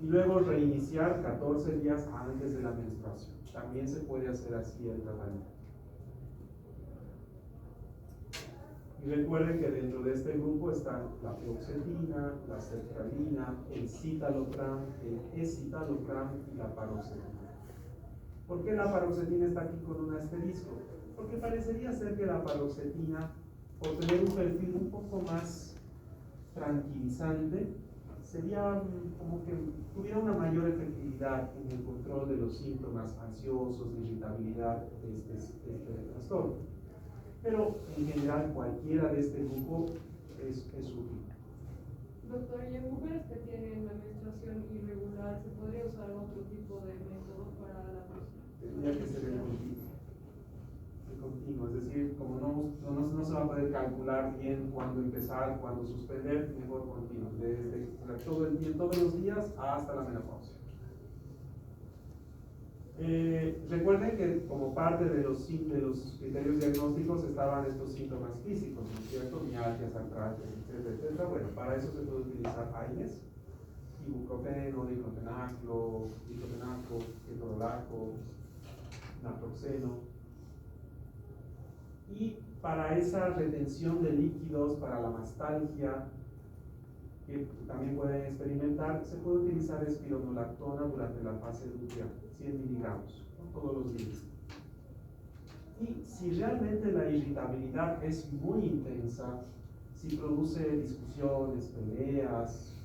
y luego reiniciar 14 días antes de la menstruación. También se puede hacer así el tratamiento. Y recuerden que dentro de este grupo están la fluoxetina, la sertralina, el citalopram, el escitalopram y la paroxetina. ¿Por qué la paroxetina está aquí con un asterisco? Porque parecería ser que la paroxetina, por tener un perfil un poco más tranquilizante, sería como que tuviera una mayor efectividad en el control de los síntomas ansiosos, de irritabilidad de este trastorno. Pero en general cualquiera de este grupo es útil. Doctor, y en mujeres que tienen la menstruación irregular, ¿se podría usar otro tipo de método para la Tendría que ser el continuo, es decir, como no se va a poder calcular bien cuándo empezar, cuándo suspender, mejor continuo, desde todo el tiempo, todos los días hasta la menopausia. Recuerden que como parte de los criterios diagnósticos estaban estos síntomas físicos, ¿no es cierto? Mialgias, artralgias, etcétera, etcétera. Bueno, para eso se puede utilizar AINES, ibuprofeno, diclofenaco, ketorolaco, naproxeno. Y para esa retención de líquidos, para la mastalgia, que también pueden experimentar, se puede utilizar espironolactona durante la fase lútea, 100 miligramos, ¿no? Todos los días. Y si realmente la irritabilidad es muy intensa, si produce discusiones, peleas,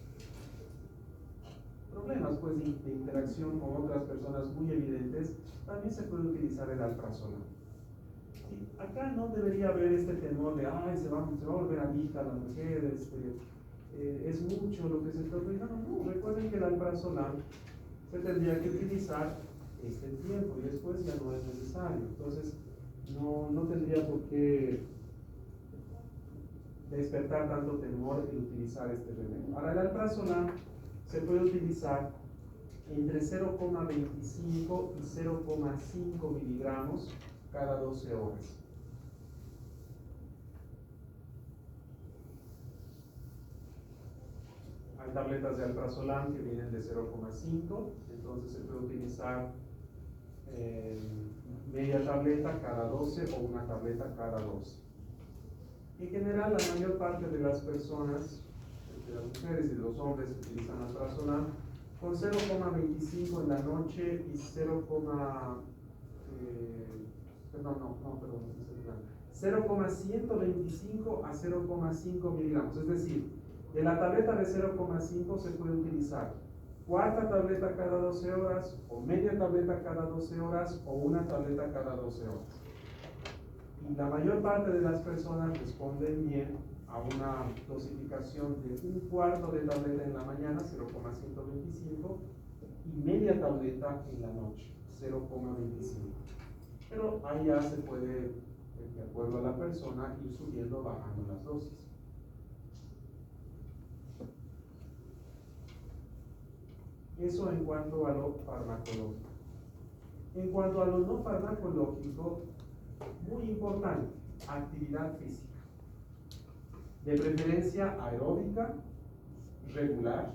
problemas pues, de interacción con otras personas muy evidentes, también se puede utilizar el alprazolam. ¿Sí? Acá no debería haber este temor de, ay, se va a volver adicta a la mujer, es mucho lo que se está utilizando. No, recuerden que el alprazolam se tendría que utilizar este tiempo y después ya no es necesario. Entonces, no tendría por qué despertar tanto temor el utilizar este remedio. Ahora, el alprazolam se puede utilizar entre 0,25 y 0,5 miligramos cada 12 horas. Hay tabletas de alprazolam que vienen de 0,5, entonces se puede utilizar media tableta cada 12 o una tableta cada 12. En general, la mayor parte de las personas, de las mujeres y de los hombres que utilizan alprazolam, con 0,25 en la noche y 0,125 a 0,5 miligramos, es decir, de la tableta de 0,5 se puede utilizar cuarta tableta cada 12 horas, o media tableta cada 12 horas, o una tableta cada 12 horas. Y la mayor parte de las personas responden bien a una dosificación de un cuarto de tableta en la mañana, 0,125, y media tableta en la noche, 0,25. Pero ahí ya se puede, de acuerdo a la persona, ir subiendo o bajando las dosis. Eso en cuanto a lo farmacológico. En cuanto a lo no farmacológico, muy importante, actividad física. De preferencia aeróbica, regular,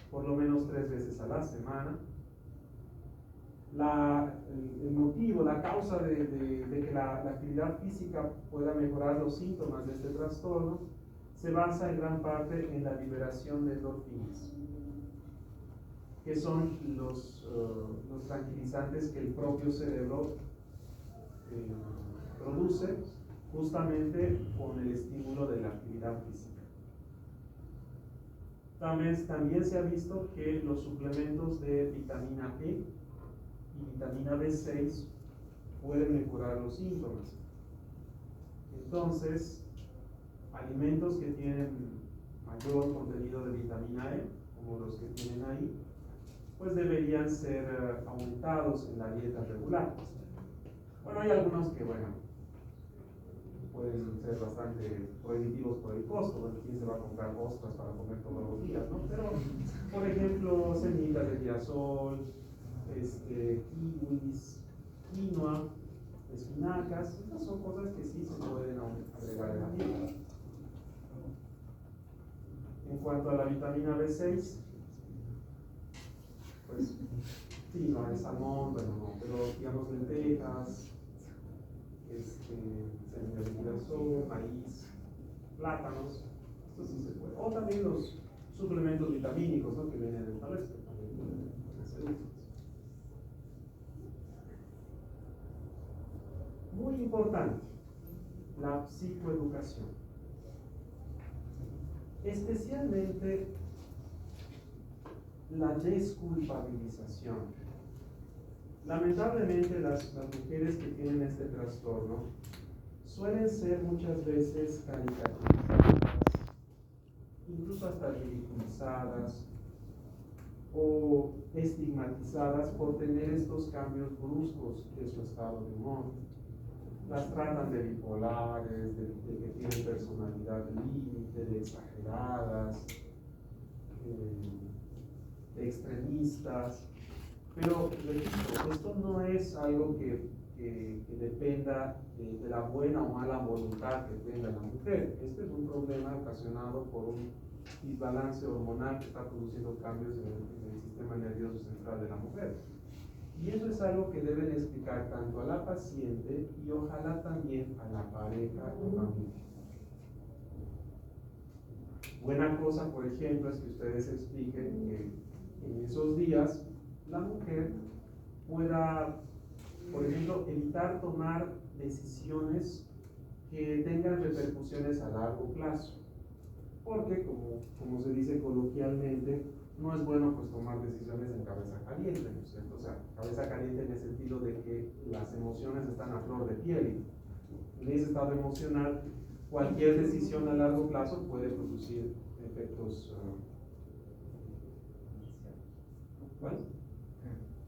por lo menos 3 veces a la semana. El motivo, la causa de que la actividad física pueda mejorar los síntomas de este trastorno se basa en gran parte en la liberación de endorfinas, que son los tranquilizantes que el propio cerebro produce justamente con el estímulo de la actividad física. También se ha visto que los suplementos de vitamina E y vitamina B6 pueden mejorar los síntomas. Entonces, alimentos que tienen mayor contenido de vitamina E, como los que tienen ahí, pues deberían ser aumentados en la dieta regular. Bueno, hay algunos que, pueden ser bastante prohibitivos por el costo. Bueno, ¿quién se va a comprar ostras para comer todos los días, no? Pero, por ejemplo, semillas de girasol, kiwis, quinoa, espinacas, estas son cosas que sí se pueden agregar en la dieta. En cuanto a la vitamina B6, Pues, sí, no, el salmón, bueno, no, pero digamos lentejas, semillas de girasol, maíz, plátanos, esto sí se puede. O también los suplementos vitamínicos, ¿no?, que vienen del terrestre, también pueden ser útiles. Muy importante, la psicoeducación. Especialmente la desculpabilización. Lamentablemente las mujeres que tienen este trastorno suelen ser muchas veces caricaturizadas, incluso hasta ridiculizadas o estigmatizadas por tener estos cambios bruscos de su estado de humor. Las tratan de bipolares, de que tienen personalidad límite, de exageradas, de extremistas. Pero, repito, esto no es algo que dependa de la buena o mala voluntad que tenga la mujer. Este es un problema ocasionado por un desbalance hormonal que está produciendo cambios en el sistema nervioso central de la mujer. Y eso es algo que deben explicar tanto a la paciente y ojalá también a la pareja o familia. Buena cosa, por ejemplo, es que ustedes expliquen que en esos días la mujer pueda, por ejemplo, evitar tomar decisiones que tengan repercusiones a largo plazo. Porque, como se dice coloquialmente, no es bueno pues tomar decisiones en cabeza caliente, ¿no es cierto? O sea, cabeza caliente en el sentido de que las emociones están a flor de piel. En ese estado emocional, cualquier decisión a largo plazo puede producir efectos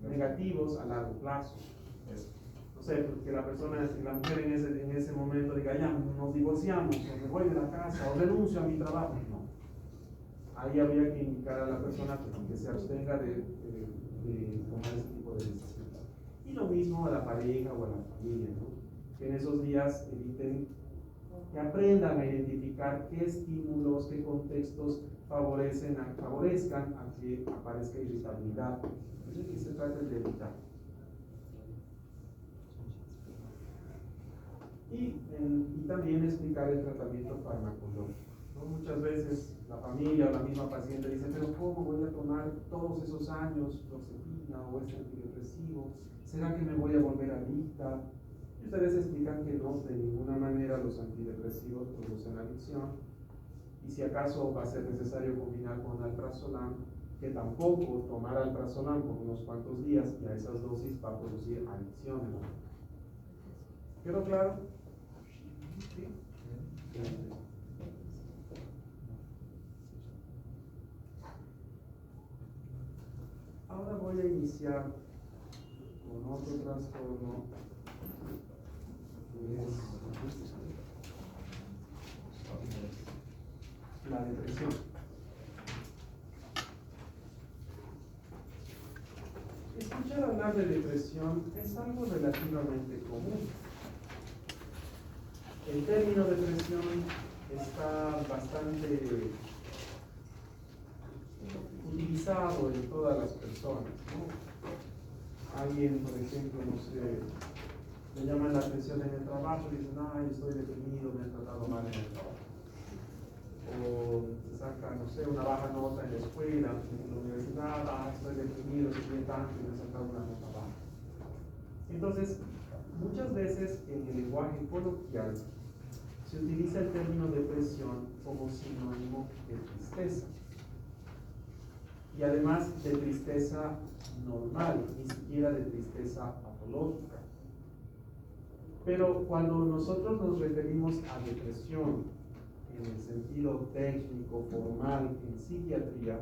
negativos a largo plazo. No sé, que la mujer en ese momento diga, ya nos divorciamos, o me voy de la casa, o renuncio a mi trabajo. No. Ahí habría que indicar a la persona que se abstenga de tomar ese tipo de decisiones. Y lo mismo a la pareja o a la familia, ¿no? Que en esos días eviten, que aprendan a identificar qué estímulos, qué contextos favorezcan a que aparezca irritabilidad. Es decir, que se trata de evitar. Y también explicar el tratamiento farmacológico, ¿no? Muchas veces la familia o la misma paciente dice, pero ¿cómo voy a tomar todos esos años fluoxetina o este antidepresivo? ¿Será que me voy a volver adicta? Y ustedes explican que no, de ninguna manera los antidepresivos producen adicción. Y si acaso va a ser necesario combinar con alprazolam, que tampoco tomar alprazolam por unos cuantos días y a esas dosis va a producir adicción. ¿Quedó claro? ¿Sí? Ahora voy a iniciar con otro trastorno que es la depresión. Escuchar hablar de depresión es algo relativamente común. El término depresión está bastante utilizado en todas las personas, ¿no? Alguien, por ejemplo, no sé, le llaman la atención en el trabajo y dicen, ay, estoy deprimido, me han tratado mal en el trabajo. O se saca, no sé, una baja nota en la escuela, en la universidad, estoy deprimido, estudié tanto y me he sacado una nota baja. Entonces, muchas veces en el lenguaje coloquial se utiliza el término depresión como sinónimo de tristeza. Y además de tristeza normal, ni siquiera de tristeza patológica. Pero cuando nosotros nos referimos a depresión en el sentido técnico, formal, en psiquiatría,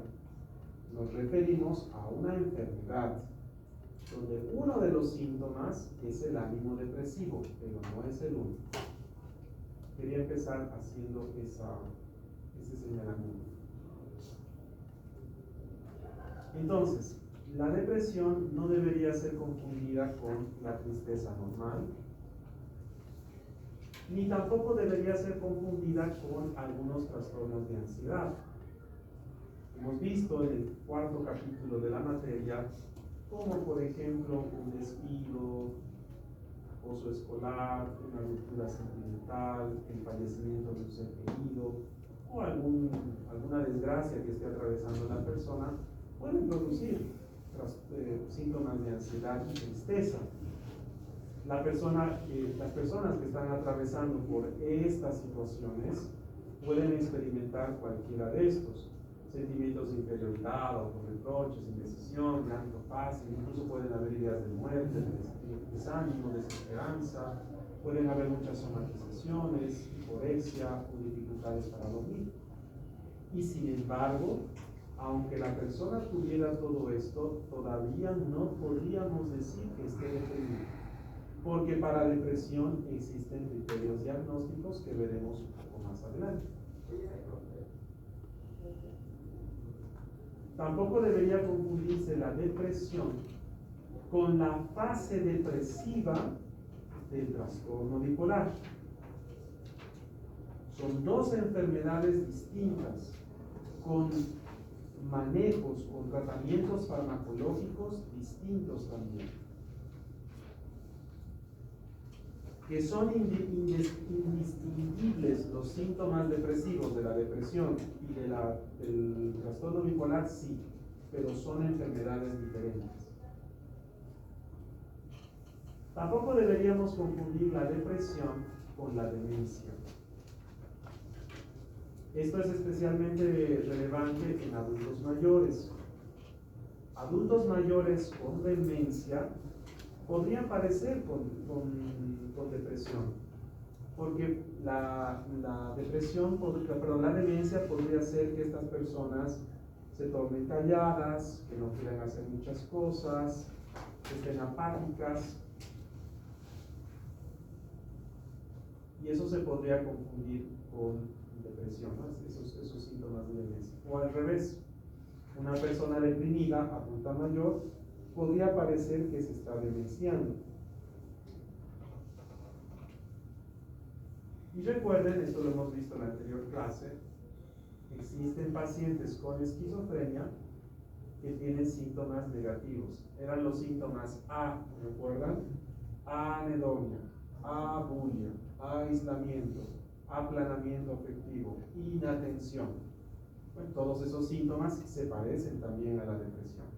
nos referimos a una enfermedad donde uno de los síntomas es el ánimo depresivo, pero no es el único. Quería empezar haciendo ese señalamiento. Entonces, la depresión no debería ser confundida con la tristeza normal, ni tampoco debería ser confundida con algunos trastornos de ansiedad. Hemos visto en el cuarto capítulo de la materia como por ejemplo un despido, acoso escolar, una ruptura sentimental, el fallecimiento de un ser querido o alguna desgracia que esté atravesando la persona pueden producir síntomas de ansiedad y tristeza. Las personas que están atravesando por estas situaciones pueden experimentar cualquiera de estos. Sentimientos de inferioridad, autorreproches, indecisión, llanto fácil, incluso pueden haber ideas de muerte, de desánimo, desesperanza, pueden haber muchas somatizaciones, hiporexia o dificultades para dormir. Y sin embargo, aunque la persona tuviera todo esto, todavía no podríamos decir que esté deprimido, porque para depresión existen criterios diagnósticos que veremos un poco más adelante. Tampoco debería confundirse la depresión con la fase depresiva del trastorno bipolar. Son dos enfermedades distintas, con manejos, con tratamientos farmacológicos distintos también, que son indistinguibles los síntomas depresivos de la depresión y del trastorno bipolar, sí, pero son enfermedades diferentes. Tampoco deberíamos confundir la depresión con la demencia. Esto es especialmente relevante en adultos mayores. Adultos mayores con demencia podrían padecer con depresión, porque la demencia podría hacer que estas personas se tornen calladas, que no quieran hacer muchas cosas, que estén apáticas, y eso se podría confundir con depresión, ¿no? esos síntomas de demencia. O al revés, una persona deprimida, adulta mayor, podría parecer que se está demenciando. Y recuerden, esto lo hemos visto en la anterior clase, existen pacientes con esquizofrenia que tienen síntomas negativos. Eran los síntomas A, ¿recuerdan? Anedonia, abulia, aislamiento, aplanamiento afectivo, inatención. Bueno, todos esos síntomas se parecen también a la depresión.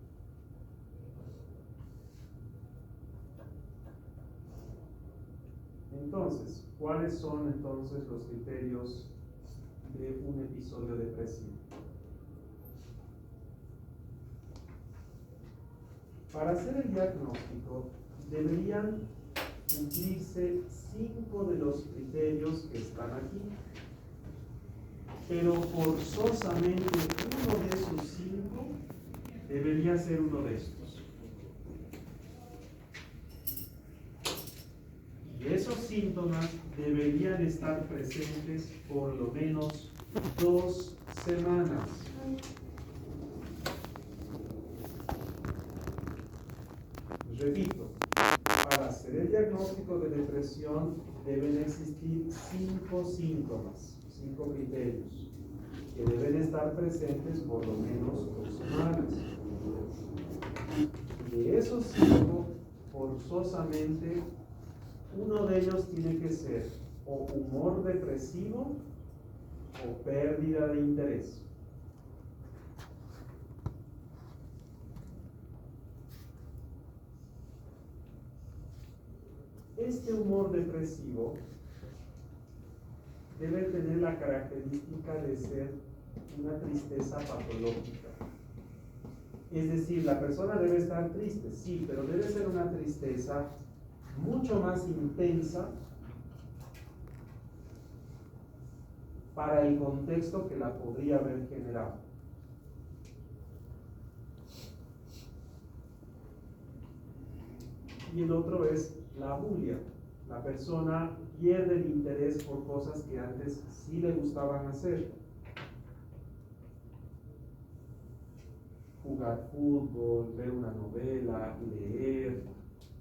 Entonces, ¿cuáles son entonces los criterios de un episodio depresivo? Para hacer el diagnóstico deberían cumplirse 5 de los criterios que están aquí, pero forzosamente uno de esos 5 debería ser uno de estos. Y esos síntomas deberían estar presentes por lo menos 2 semanas. Repito, para hacer el diagnóstico de depresión deben existir 5 síntomas, 5 criterios, que deben estar presentes por lo menos 2 semanas. De esos 5, forzosamente, uno de ellos tiene que ser o humor depresivo o pérdida de interés. Este humor depresivo debe tener la característica de ser una tristeza patológica. Es decir, la persona debe estar triste, sí, pero debe ser una tristeza mucho más intensa para el contexto que la podría haber generado. Y el otro es la abulia. La persona pierde el interés por cosas que antes sí le gustaban hacer. Jugar fútbol, ver una novela, leer,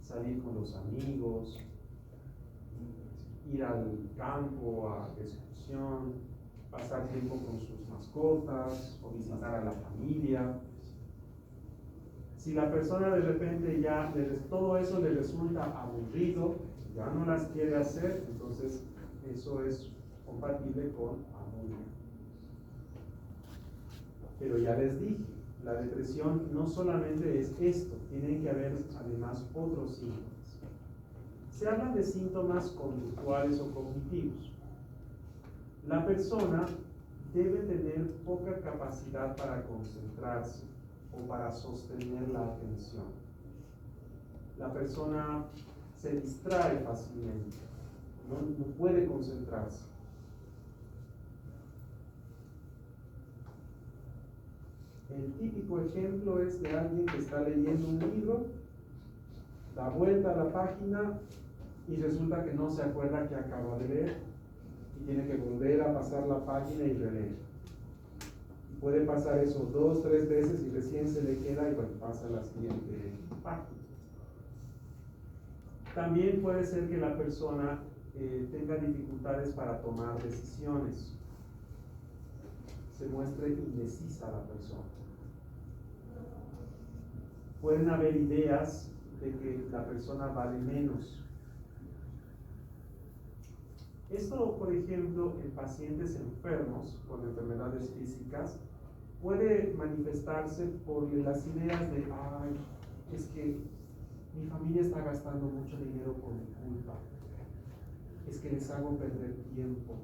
salir con los amigos, ir al campo a excursión, pasar tiempo con sus mascotas o visitar a la familia. Si la persona de repente ya todo eso le resulta aburrido, ya no las quiere hacer, entonces eso es compatible con abulia. Pero ya les dije, la depresión no solamente es esto, tiene que haber además otros síntomas. Se habla de síntomas conductuales o cognitivos. La persona debe tener poca capacidad para concentrarse o para sostener la atención. La persona se distrae fácilmente, no puede concentrarse. El típico ejemplo es de alguien que está leyendo un libro, da vuelta a la página y resulta que no se acuerda que acaba de leer y tiene que volver a pasar la página y releer. Puede pasar eso 2, 3 veces y recién se le queda y bueno, pasa a la siguiente página. También puede ser que la persona tenga dificultades para tomar decisiones. Se muestre indecisa la persona. Pueden haber ideas de que la persona vale menos. Esto, por ejemplo, en pacientes enfermos con enfermedades físicas, puede manifestarse por las ideas de, ay, es que mi familia está gastando mucho dinero por mi culpa, es que les hago perder tiempo,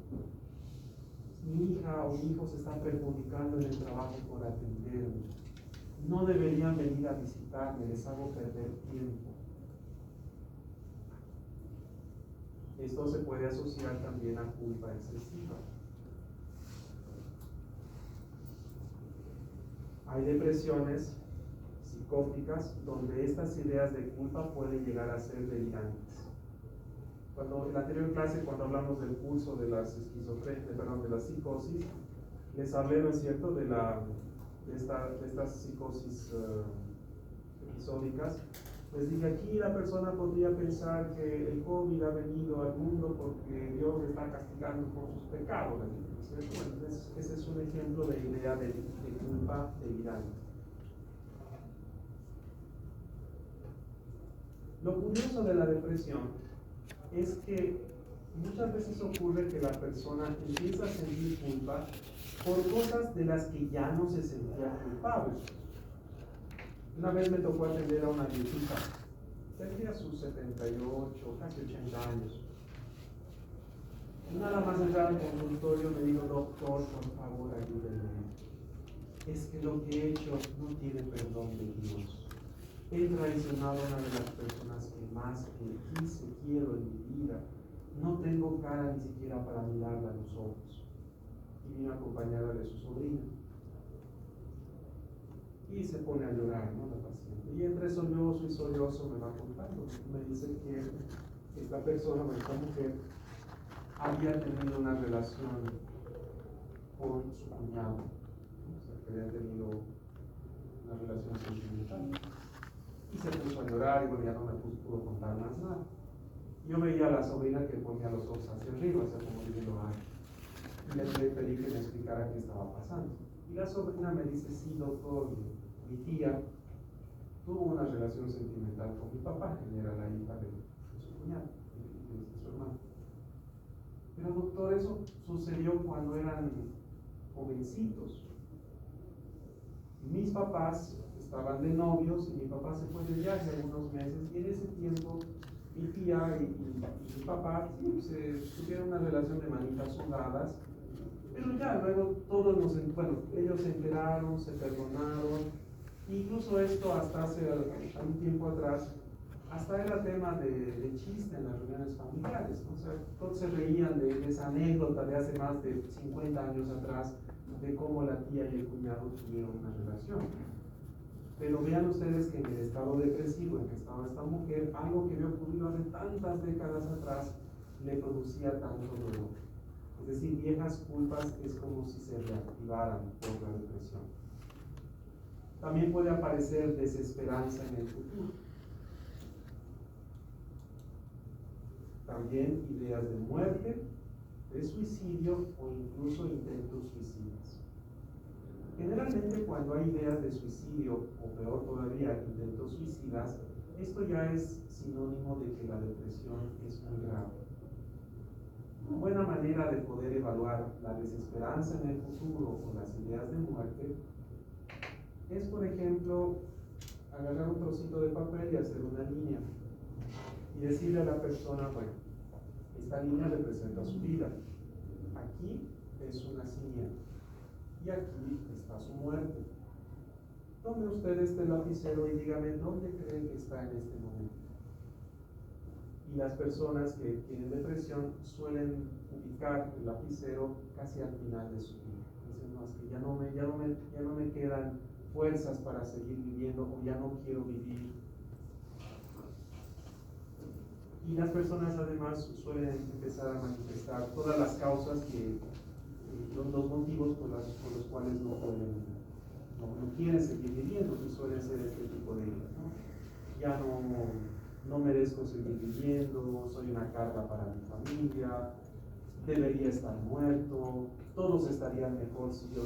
mi hija o mi hijo se están perjudicando en el trabajo por atenderme, no deberían venir a visitarme, les hago perder tiempo. Esto se puede asociar también a culpa excesiva. Hay depresiones psicóticas donde estas ideas de culpa pueden llegar a ser delirantes. En la anterior clase, cuando hablamos del curso de las de la psicosis, les hablé, ¿no es cierto?, de estas psicosis episódicas. Les dije, aquí la persona podría pensar que el COVID ha venido al mundo porque Dios le está castigando por sus pecados. Bueno, ese es un ejemplo de idea de culpa delirante. Lo curioso de la depresión es que muchas veces ocurre que la persona empieza a sentir culpa por cosas de las que ya no se sentía culpable. Una vez me tocó atender a una viejita, tendría sus 78, casi 80 años. Nada más entrar al consultorio me dijo, doctor, por favor, ayúdenme. Es que lo que he hecho no tiene perdón de Dios. He traicionado a una de las personas que más quiero en mi vida. No tengo cara ni siquiera para mirarla a los ojos. Y vino acompañada de su sobrina. Y se pone a llorar, ¿no?, la paciente. Y entre sollozo y sollozo me va contando. Me dice que esta persona, esta mujer, había tenido una relación con su cuñado. O sea, que había tenido una relación sentimental. Y se puso a llorar y bueno, ya no me pudo contar más nada. Yo veía a la sobrina que ponía los ojos hacia arriba, o sea, como diciendo, ay. Y le pedí que me explicara qué estaba pasando. Y la sobrina me dice, sí, doctor, mi tía tuvo una relación sentimental con mi papá, que era la hija de su cuñado, de su hermano. Pero doctor, eso sucedió cuando eran jovencitos. Mis papás estaban de novios y mi papá se fue de viaje algunos meses y en ese tiempo mi tía y mi papá se tuvieron una relación de manitas sudadas, pero ya luego ellos se enteraron, se perdonaron, incluso esto hasta hace algún tiempo atrás hasta era tema de chiste en las reuniones familiares, ¿no? O sea, todos se reían de esa anécdota de hace más de 50 años atrás de cómo la tía y el cuñado tuvieron una relación. Pero vean ustedes que en el estado depresivo en que estaba esta mujer, algo que había ocurrido hace tantas décadas atrás le producía tanto dolor. Es decir, viejas culpas es como si se reactivaran por la depresión. También puede aparecer desesperanza en el futuro. También ideas de muerte de suicidio o incluso intentos suicidas. Generalmente cuando hay ideas de suicidio, o peor todavía, intentos suicidas, esto ya es sinónimo de que la depresión es muy grave. Una buena manera de poder evaluar la desesperanza en el futuro o las ideas de muerte es, por ejemplo, agarrar un trocito de papel y hacer una línea y decirle a la persona, bueno, esta línea representa su vida, aquí es su nacimiento y aquí está su muerte. Tome usted este lapicero y dígame dónde cree que está en este momento. Y las personas que tienen depresión suelen ubicar el lapicero casi al final de su vida. Dicen, no, es que ya no me quedan fuerzas para seguir viviendo o ya no quiero vivir. Y las personas además suelen empezar a manifestar todas las causas los motivos por los cuales no quieren seguir viviendo, y suelen ser este tipo de ideas, ¿no? Ya no merezco seguir viviendo, soy una carga para mi familia, debería estar muerto, todos estarían mejor si yo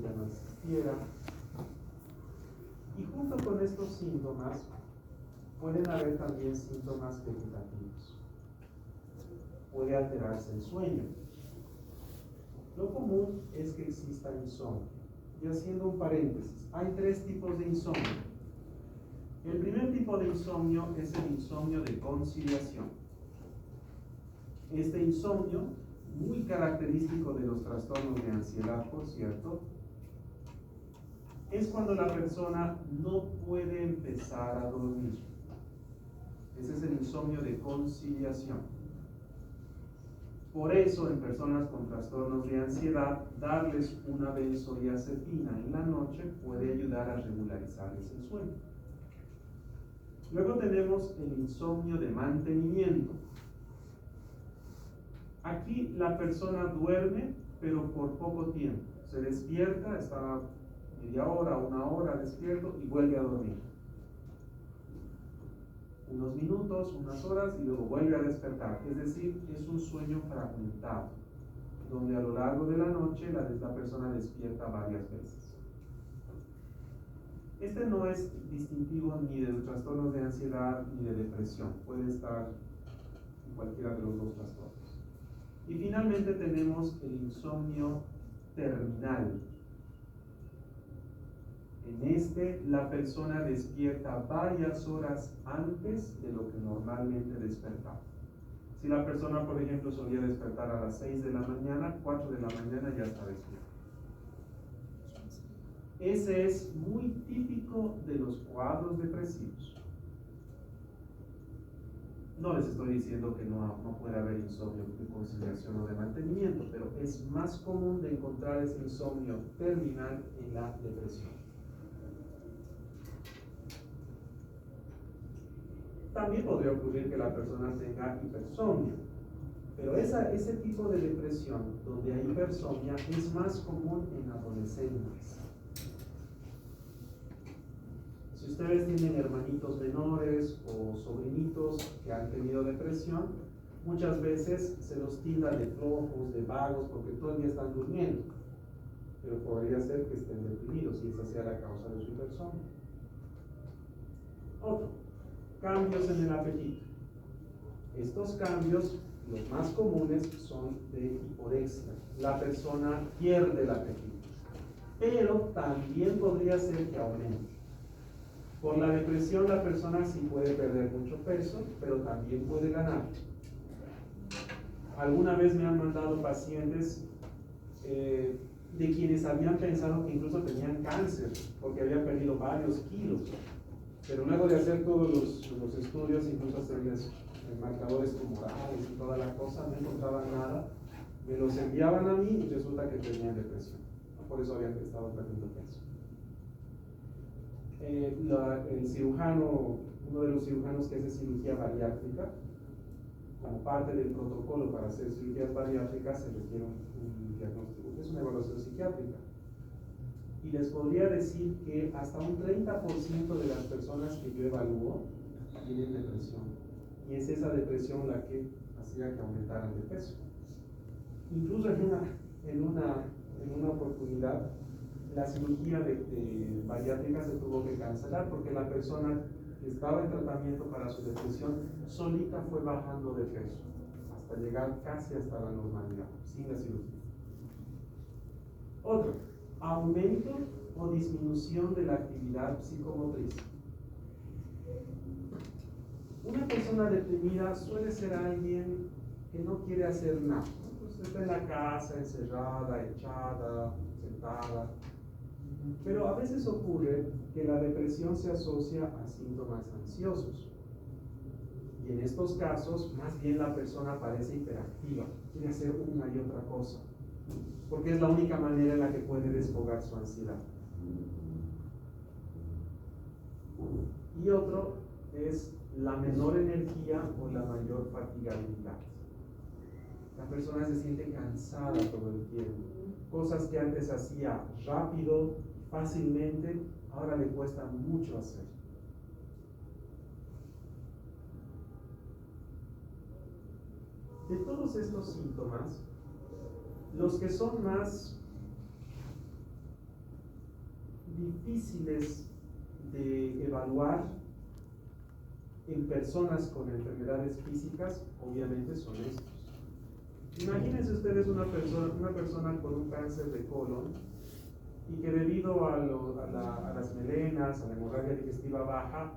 ya no existiera. Y junto con estos síntomas pueden haber también síntomas vegetativos. Puede alterarse el sueño. Lo común es que exista insomnio. Y haciendo un paréntesis, hay 3 tipos de insomnio. El primer tipo de insomnio es el insomnio de conciliación. Este insomnio, muy característico de los trastornos de ansiedad, por cierto, es cuando la persona no puede empezar a dormir. Ese es el insomnio de conciliación. Por eso, en personas con trastornos de ansiedad, darles una benzodiazepina en la noche puede ayudar a regularizarles el sueño. Luego tenemos el insomnio de mantenimiento. Aquí la persona duerme, pero por poco tiempo. Se despierta, está media hora, 1 hora despierto y vuelve a dormir. Unos minutos, unas horas y luego vuelve a despertar. Es decir, es un sueño fragmentado, donde a lo largo de la noche la persona despierta varias veces. Este no es distintivo ni de los trastornos de ansiedad ni de depresión. Puede estar en cualquiera de los 2 trastornos. Y finalmente tenemos el insomnio terminal. En este, la persona despierta varias horas antes de lo que normalmente despertaba. Si la persona, por ejemplo, solía despertar a las 6 de la mañana, 4 de la mañana ya está despierta. Ese es muy típico de los cuadros depresivos. No les estoy diciendo que no puede haber insomnio de conciliación o de mantenimiento, pero es más común de encontrar ese insomnio terminal en la depresión. También podría ocurrir que la persona tenga hipersomnio, pero ese tipo de depresión donde hay hipersomnia es más común en adolescentes. Si ustedes tienen hermanitos menores o sobrinitos que han tenido depresión, muchas veces se los tilda de flojos, de vagos, porque todo el día están durmiendo, pero podría ser que estén deprimidos y esa sea la causa de su hipersomnia. Otro, cambios en el apetito. Estos cambios, los más comunes, son de hiporexia. La persona pierde el apetito, pero también podría ser que aumente. Por la depresión la persona sí puede perder mucho peso, pero también puede ganar. Alguna vez me han mandado pacientes de quienes habían pensado que incluso tenían cáncer, porque habían perdido varios kilos. Pero luego de hacer todos los estudios, incluso hacerles marcadores tumorales y toda la cosa, no encontraban nada. Me los enviaban a mí y resulta que tenían depresión. Por eso habían estado perdiendo peso. El cirujano, uno de los cirujanos que hace cirugía bariátrica, como parte del protocolo para hacer cirugías bariátricas se requiere un diagnóstico, es una evaluación psiquiátrica. Y les podría decir que hasta un 30% de las personas que yo evalúo tienen depresión. Y es esa depresión la que hacía que aumentaran de peso. Incluso en una oportunidad, la cirugía de bariátrica se tuvo que cancelar porque la persona que estaba en tratamiento para su depresión solita fue bajando de peso hasta llegar casi hasta la normalidad, sin la cirugía. Otro, aumento o disminución de la actividad psicomotriz. Una persona deprimida suele ser alguien que no quiere hacer nada, ¿no? Pues está en la casa, encerrada, echada, sentada. Pero a veces ocurre que la depresión se asocia a síntomas ansiosos. Y en estos casos, más bien la persona parece hiperactiva, quiere hacer una y otra cosa, porque es la única manera en la que puede desfogar su ansiedad. Y otro es la menor energía o la mayor fatigabilidad. La persona se siente cansada todo el tiempo. Cosas que antes hacía rápido, fácilmente, ahora le cuesta mucho hacer. De todos estos síntomas, los que son más difíciles de evaluar en personas con enfermedades físicas, obviamente son estos. Imagínense ustedes una persona con un cáncer de colon y que debido a las melenas, a la hemorragia digestiva baja,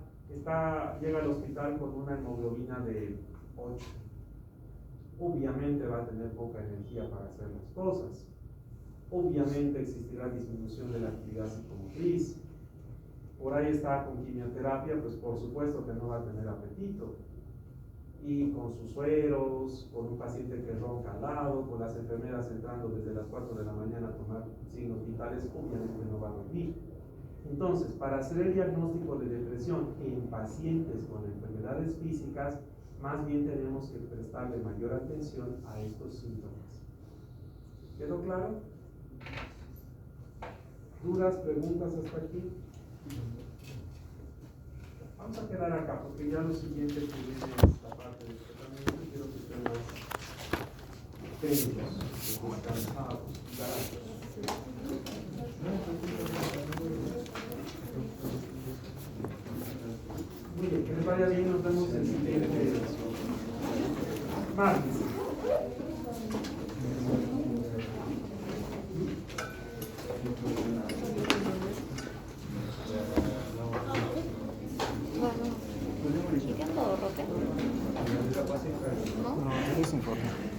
llega al hospital con una hemoglobina de 8. Obviamente va a tener poca energía para hacer las cosas. Obviamente existirá disminución de la actividad psicomotriz. Por ahí está con quimioterapia, pues por supuesto que no va a tener apetito. Y con sus sueros, con un paciente que ronca al lado, con las enfermeras entrando desde las 4 de la mañana a tomar signos vitales, obviamente no va a dormir. Entonces, para hacer el diagnóstico de depresión en pacientes con enfermedades físicas, más bien tenemos que prestarle mayor atención a estos síntomas. ¿Quedó claro? ¿Dudas, preguntas hasta aquí? Vamos a quedar acá porque ya lo siguiente que viene es esta parte del tratamiento. Quiero que estén más atentos, descansados. Gracias. Muy bien, que les vaya bien, nos vemos el siguiente martes. ¿Qué todo, Roque? No, eso es importante.